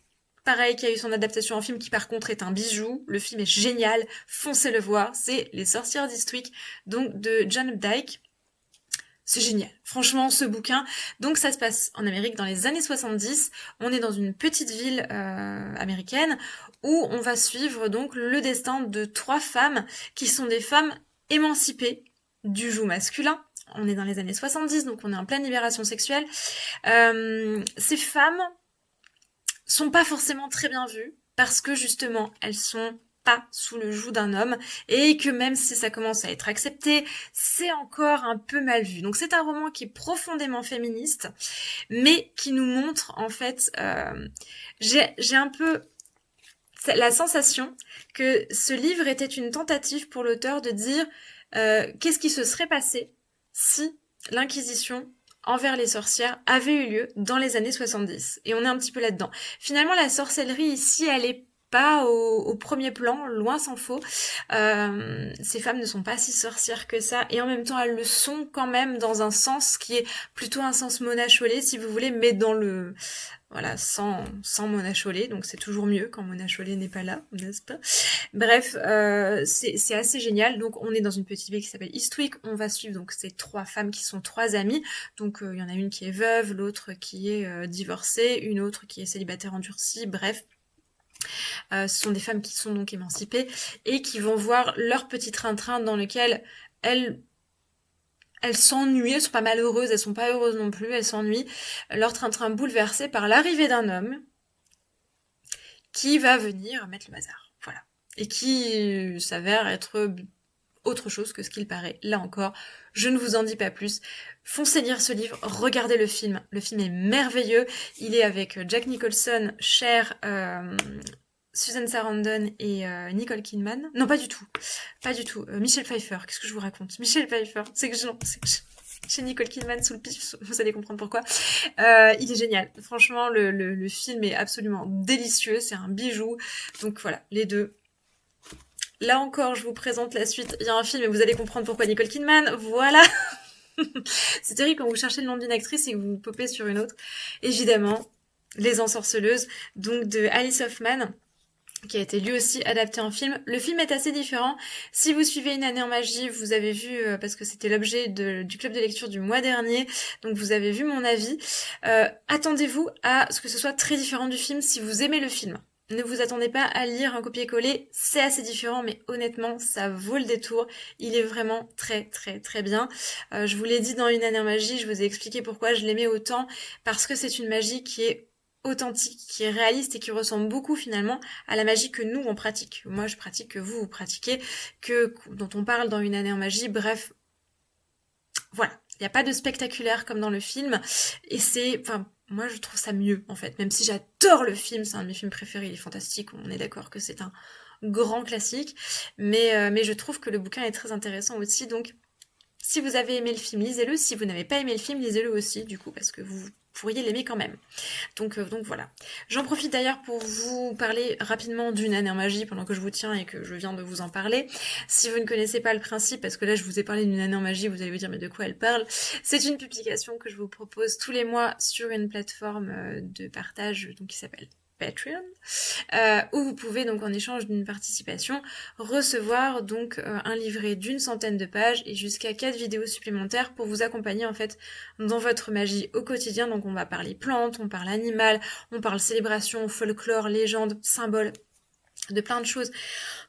Pareil, qui a eu son adaptation en film qui par contre est un bijou. Le film est génial, foncez le voir. C'est Les Sorcières d'Eastwick, donc de John Updike. C'est génial. Franchement, ce bouquin. Donc, ça se passe en Amérique dans les années 70. On est dans une petite ville américaine où on va suivre donc le destin de 3 femmes qui sont des femmes émancipées du joug masculin. On est dans les années 70, donc on est en pleine libération sexuelle. Ces femmes sont pas forcément très bien vues parce que justement, elles sont pas sous le joug d'un homme et que même si ça commence à être accepté, c'est encore un peu mal vu. Donc c'est un roman qui est profondément féministe, mais qui nous montre en fait, j'ai un peu la sensation que ce livre était une tentative pour l'auteur de dire qu'est-ce qui se serait passé si l'Inquisition envers les sorcières avait eu lieu dans les années 70. Et on est un petit peu là-dedans. Finalement, la sorcellerie ici, elle est pas au premier plan, loin s'en faut. Ces femmes ne sont pas si sorcières que ça, et en même temps elles le sont quand même dans un sens qui est plutôt un sens Mona Chollet, si vous voulez, mais dans le... Voilà, sans Mona Chollet, donc c'est toujours mieux quand Mona Chollet n'est pas là, n'est-ce pas? Bref, c'est assez génial. Donc on est dans une petite ville qui s'appelle Eastwick. On va suivre donc ces 3 femmes qui sont 3 amies. Donc il y en a une qui est veuve, l'autre qui est divorcée, une autre qui est célibataire endurcie. Bref, ce sont des femmes qui sont donc émancipées et qui vont voir leur petit train-train dans lequel elles s'ennuient, elles sont pas malheureuses, elles sont pas heureuses non plus, elles s'ennuient, leur train-train bouleversé par l'arrivée d'un homme qui va venir mettre le bazar, voilà. Et qui s'avère être autre chose que ce qu'il paraît. Là encore, je ne vous en dis pas plus. Foncez lire ce livre, regardez le film est merveilleux, il est avec Jack Nicholson, Cher, Susan Sarandon et Nicole Kidman. Non, pas du tout. Michelle Pfeiffer, qu'est-ce que je vous raconte? Michelle Pfeiffer, j'ai Nicole Kidman sous le pif, vous allez comprendre pourquoi. Il est génial. Franchement, le film est absolument délicieux, c'est un bijou. Donc voilà, les deux. Là encore, je vous présente la suite. Il y a un film et vous allez comprendre pourquoi Nicole Kidman. Voilà. C'est terrible quand vous cherchez le nom d'une actrice et que vous popez sur une autre. Évidemment, Les Ensorceleuses, donc de Alice Hoffman. qui a été lui aussi adapté en film. Le film est assez différent. Si vous suivez Une année en magie, vous avez vu, parce que c'était l'objet du club de lecture du mois dernier, donc vous avez vu mon avis. Attendez-vous à ce que ce soit très différent du film si vous aimez le film. Ne vous attendez pas à lire un copier-coller, c'est assez différent, mais honnêtement, ça vaut le détour. Il est vraiment très très très bien. Je vous l'ai dit dans Une année en magie, je vous ai expliqué pourquoi je l'aimais autant, parce que c'est une magie qui est authentique, qui est réaliste et qui ressemble beaucoup finalement à la magie que nous on pratique. Moi je pratique, que vous pratiquez, dont on parle dans Une année en magie, bref, voilà. Il n'y a pas de spectaculaire comme dans le film, et moi je trouve ça mieux en fait, même si j'adore le film, c'est un de mes films préférés, il est fantastique, on est d'accord que c'est un grand classique, mais je trouve que le bouquin est très intéressant aussi, donc si vous avez aimé le film, lisez-le, si vous n'avez pas aimé le film, lisez-le aussi du coup, parce que vous pourriez l'aimer quand même. Donc voilà. J'en profite d'ailleurs pour vous parler rapidement d'Une année en magie pendant que je vous tiens et que je viens de vous en parler. Si vous ne connaissez pas le principe, parce que là je vous ai parlé d'Une année en magie, vous allez vous dire mais de quoi elle parle. C'est une publication que je vous propose tous les mois sur une plateforme de partage donc qui s'appelle Patreon, où vous pouvez donc en échange d'une participation recevoir donc un livret d'une centaine de pages et jusqu'à 4 vidéos supplémentaires pour vous accompagner en fait dans votre magie au quotidien. Donc on va parler plantes, on parle animal, on parle célébration, folklore, légende, symboles, de plein de choses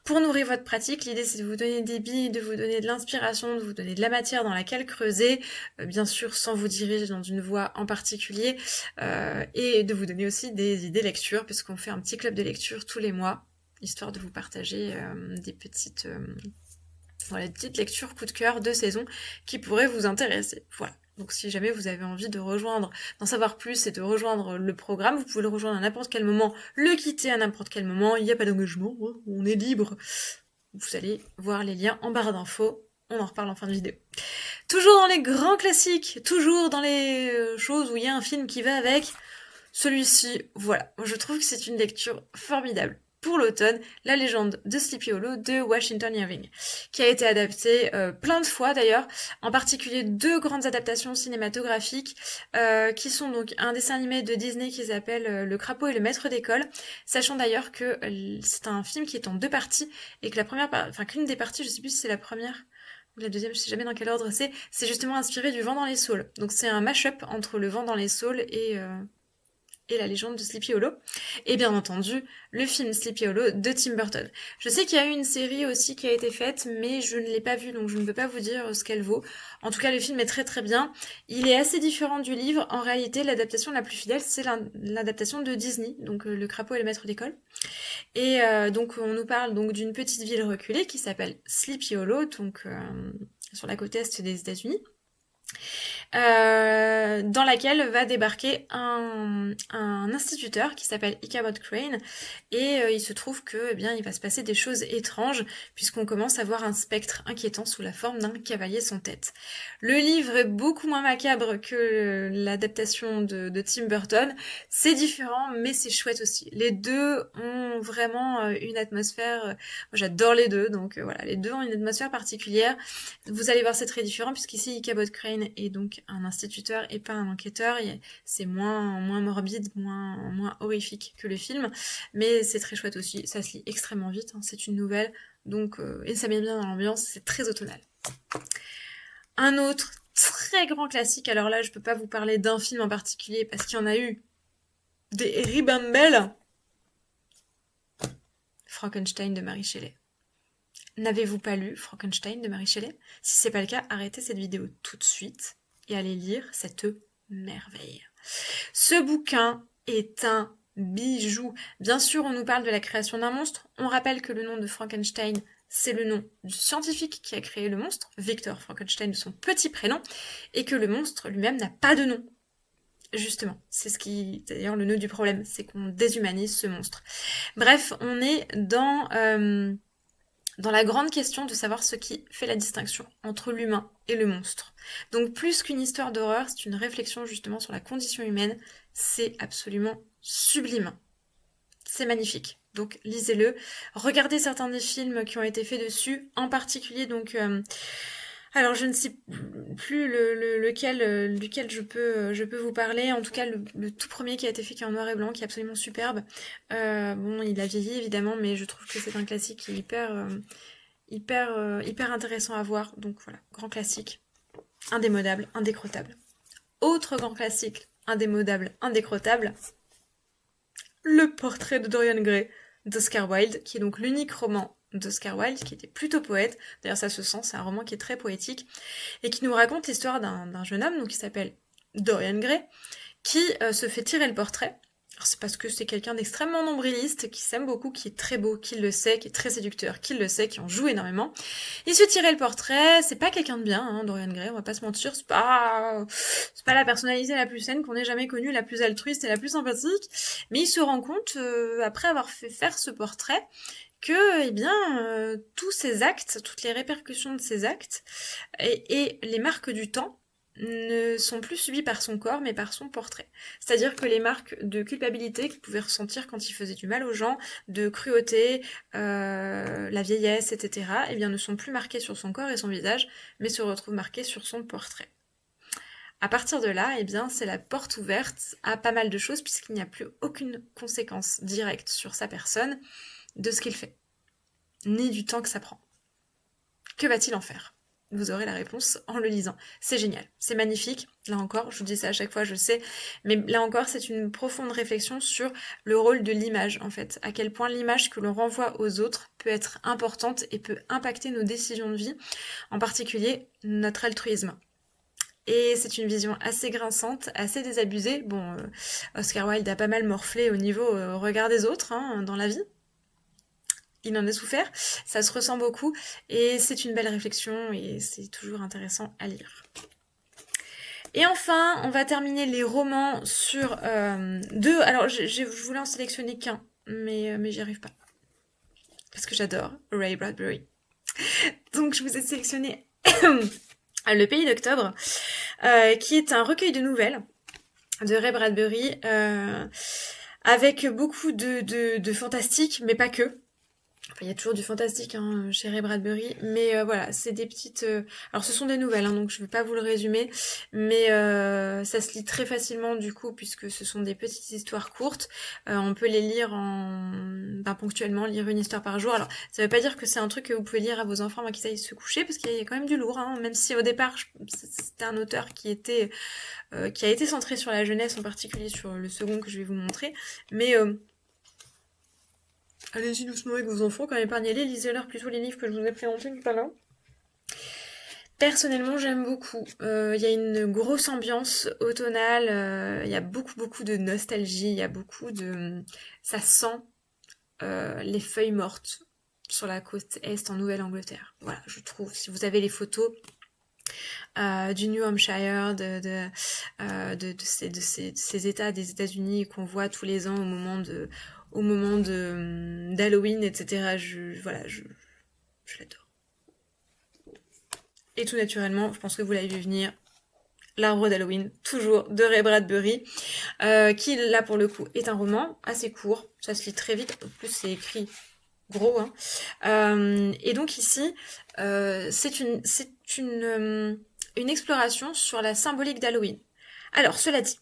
pour nourrir votre pratique. L'idée c'est de vous donner des billes, de vous donner de l'inspiration, de vous donner de la matière dans laquelle creuser, bien sûr sans vous diriger dans une voie en particulier, et de vous donner aussi des idées lecture, puisqu'on fait un petit club de lecture tous les mois, histoire de vous partager des petites lectures coup de cœur de saison qui pourraient vous intéresser. Voilà. Donc si jamais vous avez envie de rejoindre, d'en savoir plus et de rejoindre le programme, vous pouvez le rejoindre à n'importe quel moment, le quitter à n'importe quel moment, il n'y a pas d'engagement, on est libre. Vous allez voir les liens en barre d'infos, on en reparle en fin de vidéo. Toujours dans les grands classiques, toujours dans les choses où il y a un film qui va avec, celui-ci, voilà, je trouve que c'est une lecture formidable. Pour l'automne, La légende de Sleepy Hollow de Washington Irving, qui a été adaptée plein de fois d'ailleurs, en particulier 2 grandes adaptations cinématographiques, qui sont donc un dessin animé de Disney qui s'appelle Le Crapaud et le Maître d'école, sachant d'ailleurs que c'est un film qui est en 2 parties, et que qu'une des parties, je sais plus si c'est la première ou la deuxième, je sais jamais dans quel ordre c'est justement inspiré du Vent dans les Saules. Donc c'est un mash-up entre Le Vent dans les Saules et La légende de Sleepy Hollow, et bien entendu le film Sleepy Hollow de Tim Burton. Je sais qu'il y a eu une série aussi qui a été faite, mais je ne l'ai pas vue, donc je ne peux pas vous dire ce qu'elle vaut. En tout cas, le film est très très bien. Il est assez différent du livre. En réalité, l'adaptation la plus fidèle, c'est l'adaptation de Disney, donc Le Crapaud et le Maître d'école. Et donc on nous parle donc d'une petite ville reculée qui s'appelle Sleepy Hollow, donc sur la côte est des États-Unis. Dans laquelle va débarquer un instituteur qui s'appelle Ichabod Crane, et il se trouve que il va se passer des choses étranges puisqu'on commence à voir un spectre inquiétant sous la forme d'un cavalier sans tête. Le livre est beaucoup moins macabre que l'adaptation de Tim Burton, c'est différent mais c'est chouette aussi. Les deux ont vraiment une atmosphère, moi j'adore les deux, donc voilà, les deux ont une atmosphère particulière. Vous allez voir, c'est très différent puisqu'ici Ichabod Crane est donc un instituteur et pas un enquêteur, c'est moins morbide, moins horrifique que le film, mais c'est très chouette aussi, ça se lit extrêmement vite, c'est une nouvelle, donc et ça met bien dans l'ambiance, c'est très automnal. Un autre très grand classique, alors là je peux pas vous parler d'un film en particulier parce qu'il y en a eu des ribambelles. Frankenstein de Mary Shelley. N'avez-vous pas lu Frankenstein de Mary Shelley? Si c'est pas le cas, arrêtez cette vidéo tout de suite et allez lire cette merveille. Ce bouquin est un bijou. Bien sûr, on nous parle de la création d'un monstre. On rappelle que le nom de Frankenstein, c'est le nom du scientifique qui a créé le monstre, Victor Frankenstein de son petit prénom, et que le monstre lui-même n'a pas de nom. Justement, c'est ce qui, d'ailleurs, le nœud du problème, c'est qu'on déshumanise ce monstre. Bref, on est dans la grande question de savoir ce qui fait la distinction entre l'humain et le monstre. Donc plus qu'une histoire d'horreur, c'est une réflexion justement sur la condition humaine, c'est absolument sublime. C'est magnifique. Donc lisez-le. Regardez certains des films qui ont été faits dessus, en particulier donc Alors je ne sais plus lequel je peux vous parler. En tout cas, le tout premier qui a été fait qui est en noir et blanc, qui est absolument superbe. Bon, il a vieilli évidemment, mais je trouve que c'est un classique qui est hyper intéressant à voir. Donc voilà, grand classique, indémodable, indécrottable. Autre grand classique, indémodable, indécrottable, le portrait de Dorian Gray d'Oscar Wilde, qui est donc l'unique roman d'Oscar Wilde, qui était plutôt poète. D'ailleurs, ça se sent, c'est un roman qui est très poétique, et qui nous raconte l'histoire d'un jeune homme donc, qui s'appelle Dorian Gray, qui se fait tirer le portrait. Alors, c'est parce que c'est quelqu'un d'extrêmement nombriliste, qui s'aime beaucoup, qui est très beau, qui le sait, qui est très séducteur, qui le sait, qui en joue énormément. Il se fait tirer le portrait, c'est pas quelqu'un de bien, hein, Dorian Gray, on va pas se mentir, c'est pas la personnalité la plus saine qu'on ait jamais connue, la plus altruiste et la plus sympathique, mais il se rend compte, après avoir fait faire ce portrait, que, eh bien, tous ces actes, toutes les répercussions de ces actes, et les marques du temps, ne sont plus subies par son corps, mais par son portrait. C'est-à-dire que les marques de culpabilité qu'il pouvait ressentir quand il faisait du mal aux gens, de cruauté, la vieillesse, etc., eh bien, ne sont plus marquées sur son corps et son visage, mais se retrouvent marquées sur son portrait. À partir de là, eh bien, c'est la porte ouverte à pas mal de choses, puisqu'il n'y a plus aucune conséquence directe sur sa personne de ce qu'il fait, ni du temps que ça prend. Que va-t-il en faire ? Vous aurez la réponse en le lisant. C'est génial, c'est magnifique. Là encore, je vous dis ça à chaque fois, je sais, mais là encore, c'est une profonde réflexion sur le rôle de l'image, en fait. À quel point l'image que l'on renvoie aux autres peut être importante et peut impacter nos décisions de vie, en particulier notre altruisme. Et c'est une vision assez grinçante, assez désabusée. Bon, Oscar Wilde a pas mal morflé au niveau regard des autres hein, dans la vie. Il en a souffert, ça se ressent beaucoup, et c'est une belle réflexion, et c'est toujours intéressant à lire. Et enfin, on va terminer les romans sur deux. Alors, je voulais en sélectionner qu'un, mais j'y arrive pas. Parce que j'adore Ray Bradbury. Donc, je vous ai sélectionné Le Pays d'Octobre, qui est un recueil de nouvelles de Ray Bradbury, avec beaucoup de fantastique, mais pas que. Enfin, il y a toujours du fantastique hein, chez Ray Bradbury, mais voilà, c'est des petites... Alors ce sont des nouvelles, hein, donc je ne vais pas vous le résumer, mais ça se lit très facilement du coup, puisque ce sont des petites histoires courtes. On peut les lire ponctuellement, lire une histoire par jour. Alors ça ne veut pas dire que c'est un truc que vous pouvez lire à vos enfants avant qu'ils aillent se coucher, parce qu'il y a quand même du lourd, hein, même si au départ c'était un auteur qui a été centré sur la jeunesse, en particulier sur le second que je vais vous montrer, mais... allez-y doucement avec vos enfants, quand même pas y aller, lisez-leur plutôt les livres que je vous ai présentés tout à l'heure. Personnellement, j'aime beaucoup. Il y a une grosse ambiance automnale, il y a beaucoup de nostalgie, il y a beaucoup de... Ça sent les feuilles mortes sur la côte est en Nouvelle-Angleterre. Voilà, je trouve. Si vous avez les photos du New Hampshire, de ces États des États-Unis qu'on voit tous les ans au moment d'Halloween, etc. Je l'adore. Et tout naturellement, je pense que vous l'avez vu venir, L'arbre d'Halloween, toujours de Ray Bradbury, qui là pour le coup est un roman assez court, ça se lit très vite, en plus c'est écrit gros, hein. Et donc ici, c'est une exploration sur la symbolique d'Halloween. Alors, cela dit,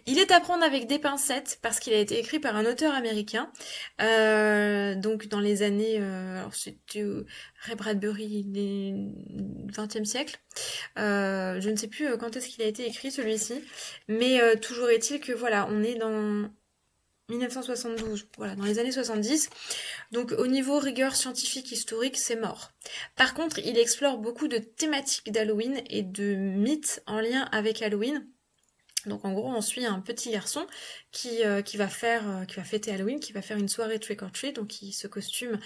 il est à prendre avec des pincettes parce qu'il a été écrit par un auteur américain. Donc dans les années, alors c'était Ray Bradbury, les 20e siècle. Je ne sais plus quand est-ce qu'il a été écrit celui-ci, mais toujours est-il que voilà, on est dans 1972, voilà, dans les années 70. Donc au niveau rigueur scientifique historique, c'est mort. Par contre, il explore beaucoup de thématiques d'Halloween et de mythes en lien avec Halloween. Donc en gros, on suit un petit garçon qui va fêter Halloween, qui va faire une soirée trick or treat, donc il se costume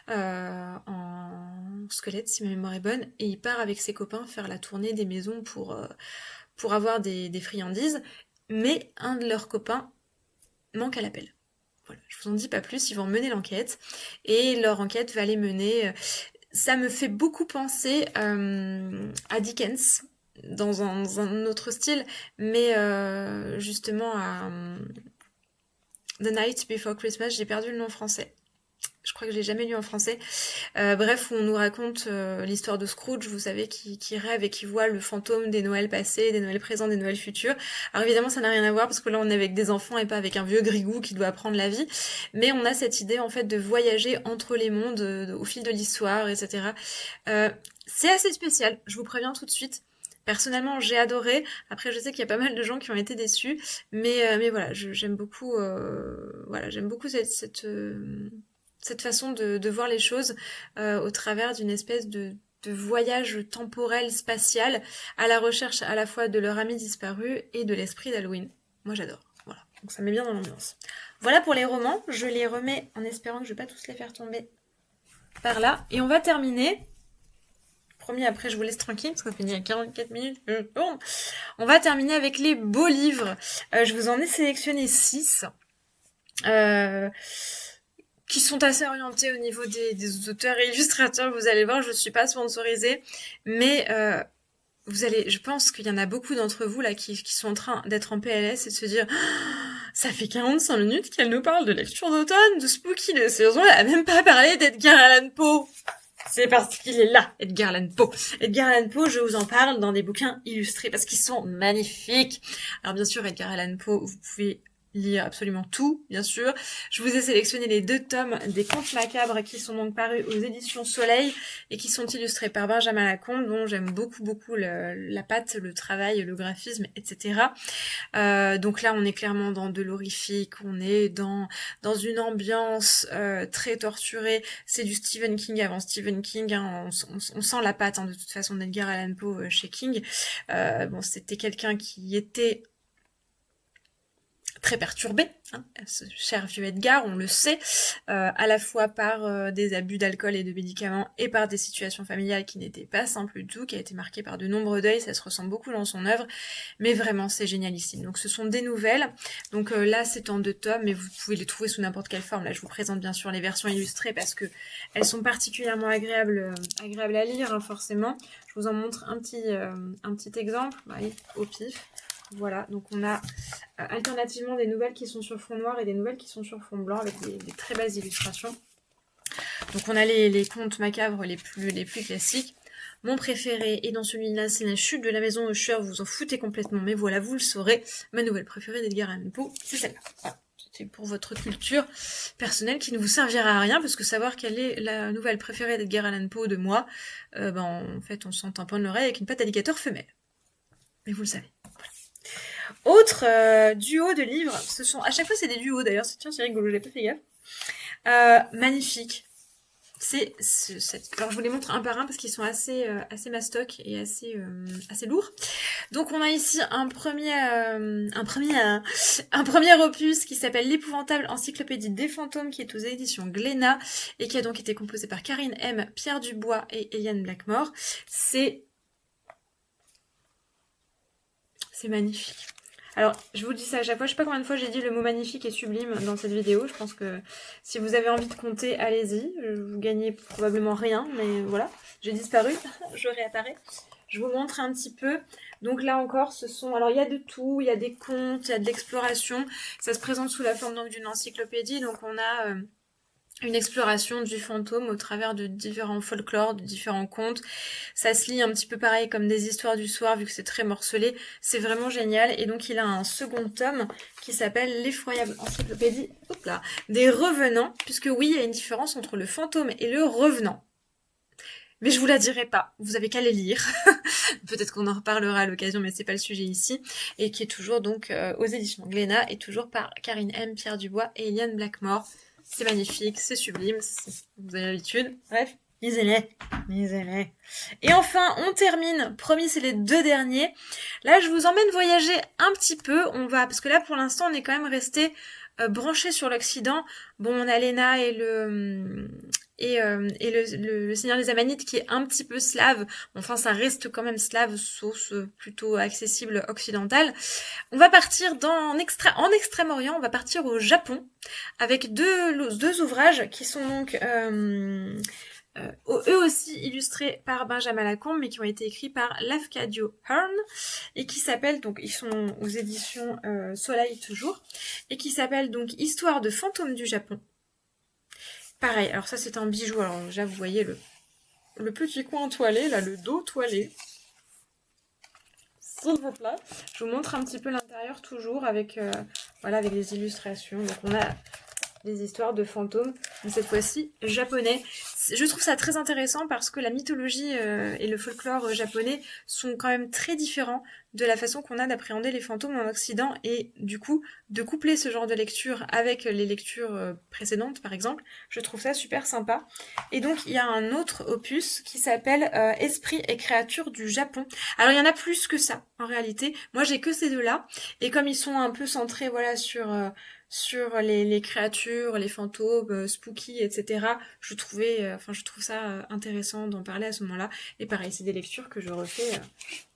en squelette si ma mémoire est bonne, et il part avec ses copains faire la tournée des maisons pour avoir des friandises, mais un de leurs copains manque à l'appel. Voilà, je vous en dis pas plus, ils vont mener l'enquête, et leur enquête va les mener... ça me fait beaucoup penser à Dickens, dans un autre style, mais justement à The Night Before Christmas, j'ai perdu le nom français. Je crois que je l'ai jamais lu en français. Bref, où on nous raconte l'histoire de Scrooge, vous savez, qui rêve et qui voit le fantôme des Noëls passés, des Noëls présents, des Noëls futurs. Alors évidemment, ça n'a rien à voir parce que là, on est avec des enfants et pas avec un vieux grigou qui doit apprendre la vie. Mais on a cette idée en fait de voyager entre les mondes au fil de l'histoire, etc. C'est assez spécial, je vous préviens tout de suite. Personnellement, j'ai adoré. Après, je sais qu'il y a pas mal de gens qui ont été déçus, mais voilà, j'aime beaucoup, voilà, j'aime beaucoup cette façon de voir les choses au travers d'une espèce de voyage temporel, spatial, à la recherche à la fois de leur ami disparu et de l'esprit d'Halloween. Moi, j'adore. Voilà, donc ça met bien dans l'ambiance. Voilà pour les romans. Je les remets en espérant que je ne vais pas tous les faire tomber par là. Et on va terminer. Promis, après je vous laisse tranquille, parce qu'on fait déjà 44 minutes. On va terminer avec les beaux livres. Je vous en ai sélectionné 6. Qui sont assez orientés au niveau des auteurs et illustrateurs. Vous allez voir, je ne suis pas sponsorisée, mais je pense qu'il y en a beaucoup d'entre vous là qui sont en train d'être en PLS et de se dire ça fait 45 minutes qu'elle nous parle de lecture d'automne, de Spooky, de saison, elle a même pas parlé d'Edgar Allan Poe. C'est parce qu'il est là, Edgar Allan Poe. Edgar Allan Poe, je vous en parle dans des bouquins illustrés parce qu'ils sont magnifiques. Alors bien sûr, Edgar Allan Poe, vous pouvez lire absolument tout, bien sûr. Je vous ai sélectionné les 2 tomes des Contes macabres qui sont donc parus aux éditions Soleil et qui sont illustrés par Benjamin Lacombe, dont j'aime beaucoup la patte, le travail, le graphisme, etc. Donc là, on est clairement dans de l'horrifique, on est dans une ambiance très torturée. C'est du Stephen King avant Stephen King, hein. On sent la patte de toute façon d'Edgar Allan Poe chez King. Bon, c'était quelqu'un qui était très perturbé, hein, ce cher vieux Edgar, on le sait, à la fois par des abus d'alcool et de médicaments et par des situations familiales qui n'étaient pas simples du tout, qui a été marqué par de nombreux deuils, ça se ressent beaucoup dans son œuvre, mais vraiment c'est génialissime. Donc ce sont des nouvelles, donc là c'est en 2 tomes, mais vous pouvez les trouver sous n'importe quelle forme. Là je vous présente bien sûr les versions illustrées parce que elles sont particulièrement agréables à lire, hein, forcément. Je vous en montre un petit exemple, allez, au pif. Voilà, donc on a alternativement des nouvelles qui sont sur fond noir et des nouvelles qui sont sur fond blanc avec des très belles illustrations. Donc on a les contes macabres les plus classiques. Mon préféré est dans celui-là, c'est La chute de la maison Usher, vous vous en foutez complètement, mais voilà, vous le saurez. Ma nouvelle préférée d'Edgar Allan Poe, c'est celle-là. Voilà. C'était pour votre culture personnelle qui ne vous servira à rien, parce que savoir quelle est la nouvelle préférée d'Edgar Allan Poe de moi, en fait on s'en tamponne l'oreille avec une patte d'alligator femelle. Mais vous le savez. Autre duo de livres, ce sont à chaque fois c'est des duos d'ailleurs, tiens c'est rigolo, j'ai pas fait gaffe. Magnifique. Alors je vous les montre un par un parce qu'ils sont assez mastoc et assez lourds. Donc on a ici un premier opus qui s'appelle L'épouvantable encyclopédie des fantômes, qui est aux éditions Glénat et qui a donc été composé par Karine M, Pierre Dubois et Eliane Blackmore. C'est magnifique. Alors, je vous dis ça à chaque fois, je sais pas combien de fois j'ai dit le mot magnifique et sublime dans cette vidéo. Je pense que si vous avez envie de compter, allez-y. Vous gagnez probablement rien, mais voilà. J'ai disparu, je réapparais. Je vous montre un petit peu. Donc là encore, alors il y a de tout, il y a des contes, il y a de l'exploration. Ça se présente sous la forme donc d'une encyclopédie, donc on a une exploration du fantôme au travers de différents folklores, de différents contes. Ça se lit un petit peu pareil comme des histoires du soir, vu que c'est très morcelé. C'est vraiment génial. Et donc il a un second tome qui s'appelle L'effroyable encyclopédie des revenants, puisque oui, il y a une différence entre le fantôme et le revenant. Mais je vous la dirai pas, vous avez qu'à les lire. Peut-être qu'on en reparlera à l'occasion, mais c'est pas le sujet ici. Et qui est toujours donc aux éditions Glénat, et toujours par Karine M, Pierre Dubois et Eliane Blackmore. C'est magnifique, c'est sublime, vous avez l'habitude. Bref, lisez-les. Et enfin, on termine. Promis, c'est les 2 derniers. Là, je vous emmène voyager un petit peu. Parce que là, pour l'instant, on est quand même resté branché sur l'Occident. Bon, on a Léna et le Seigneur des Amanites qui est un petit peu slave. Enfin, ça reste quand même slave, sauce plutôt accessible occidentale. On va partir en Extrême-Orient, on va partir au Japon avec deux ouvrages qui sont donc eux aussi illustrés par Benjamin Lacombe, mais qui ont été écrits par Lafcadio Hearn et qui s'appellent, donc ils sont aux éditions Soleil toujours, et qui s'appellent donc Histoire de fantômes du Japon. Pareil, alors ça c'est un bijou, alors déjà vous voyez le petit coin toilé, là, le dos toilé. S'il vous plaît. Je vous montre un petit peu l'intérieur toujours avec, voilà, avec des illustrations. Donc on a des histoires de fantômes, mais cette fois-ci japonais. Je trouve ça très intéressant parce que la mythologie et le folklore japonais sont quand même très différents de la façon qu'on a d'appréhender les fantômes en Occident, et du coup de coupler ce genre de lecture avec les lectures précédentes par exemple, je trouve ça super sympa. Et donc il y a un autre opus qui s'appelle Esprit et créatures du Japon. Alors il y en a plus que ça en réalité, moi j'ai que ces deux-là, et comme ils sont un peu centrés voilà sur les créatures, les fantômes, spooky, etc. Je trouve ça intéressant d'en parler à ce moment-là. Et pareil, c'est des lectures que je refais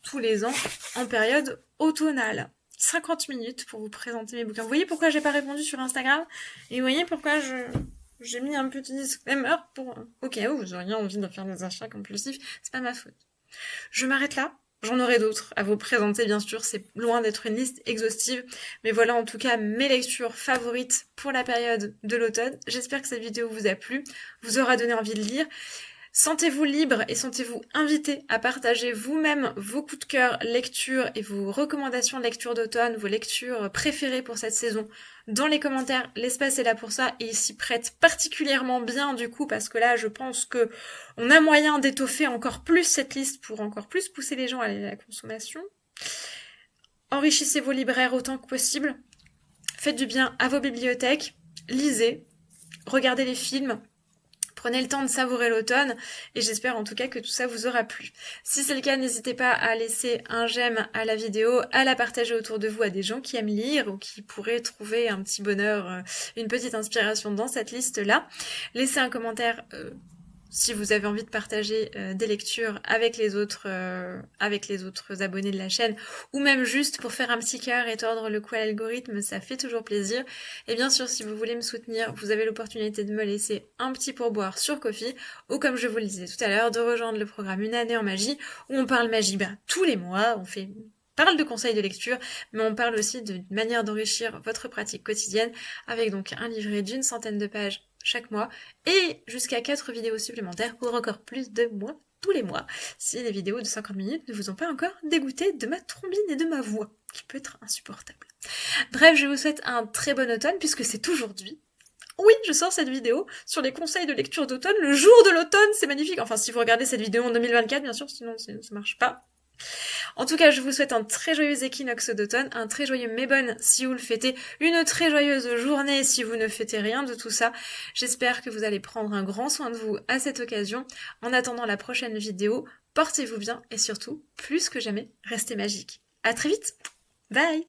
tous les ans en période automnale. 50 minutes pour vous présenter mes bouquins. Vous voyez pourquoi j'ai pas répondu sur Instagram? Et vous voyez pourquoi j'ai mis un petit disclaimer pour au cas où vous auriez envie de faire des achats compulsifs. C'est pas ma faute. Je m'arrête là. J'en aurai d'autres à vous présenter, bien sûr, c'est loin d'être une liste exhaustive, mais voilà en tout cas mes lectures favorites pour la période de l'automne. J'espère que cette vidéo vous a plu, vous aura donné envie de lire. Sentez-vous libre et sentez-vous invité à partager vous-même vos coups de cœur lecture et vos recommandations de lecture d'automne, vos lectures préférées pour cette saison dans les commentaires. L'espace est là pour ça et il s'y prête particulièrement bien du coup, parce que là je pense que on a moyen d'étoffer encore plus cette liste pour encore plus pousser les gens à la consommation. Enrichissez vos libraires autant que possible. Faites du bien à vos bibliothèques. Lisez. Regardez les films. Prenez le temps de savourer l'automne et j'espère en tout cas que tout ça vous aura plu. Si c'est le cas, n'hésitez pas à laisser un j'aime à la vidéo, à la partager autour de vous à des gens qui aiment lire ou qui pourraient trouver un petit bonheur, une petite inspiration dans cette liste-là. Laissez un commentaire si vous avez envie de partager des lectures avec les autres abonnés de la chaîne, ou même juste pour faire un petit cœur et tordre le cou à l'algorithme, ça fait toujours plaisir. Et bien sûr, si vous voulez me soutenir, vous avez l'opportunité de me laisser un petit pourboire sur Ko-fi, ou comme je vous le disais tout à l'heure, de rejoindre le programme Une année en magie, où on parle magie tous les mois, on parle de conseils de lecture, mais on parle aussi d'une manière d'enrichir votre pratique quotidienne, avec donc un livret d'une centaine de pages chaque mois, et jusqu'à 4 vidéos supplémentaires pour encore plus de mois tous les mois, si les vidéos de 50 minutes ne vous ont pas encore dégoûté de ma trombine et de ma voix, qui peut être insupportable. Bref, je vous souhaite un très bon automne, puisque c'est aujourd'hui. Oui, je sors cette vidéo sur les conseils de lecture d'automne, le jour de l'automne, c'est magnifique. Enfin, si vous regardez cette vidéo en 2024, bien sûr, sinon ça marche pas. En tout cas, je vous souhaite un très joyeux équinoxe d'automne, un très joyeux Mébone si vous le fêtez, une très joyeuse journée si vous ne fêtez rien de tout ça. J'espère que vous allez prendre un grand soin de vous à cette occasion. En attendant la prochaine vidéo, portez-vous bien et surtout, plus que jamais, restez magique. À très vite. Bye.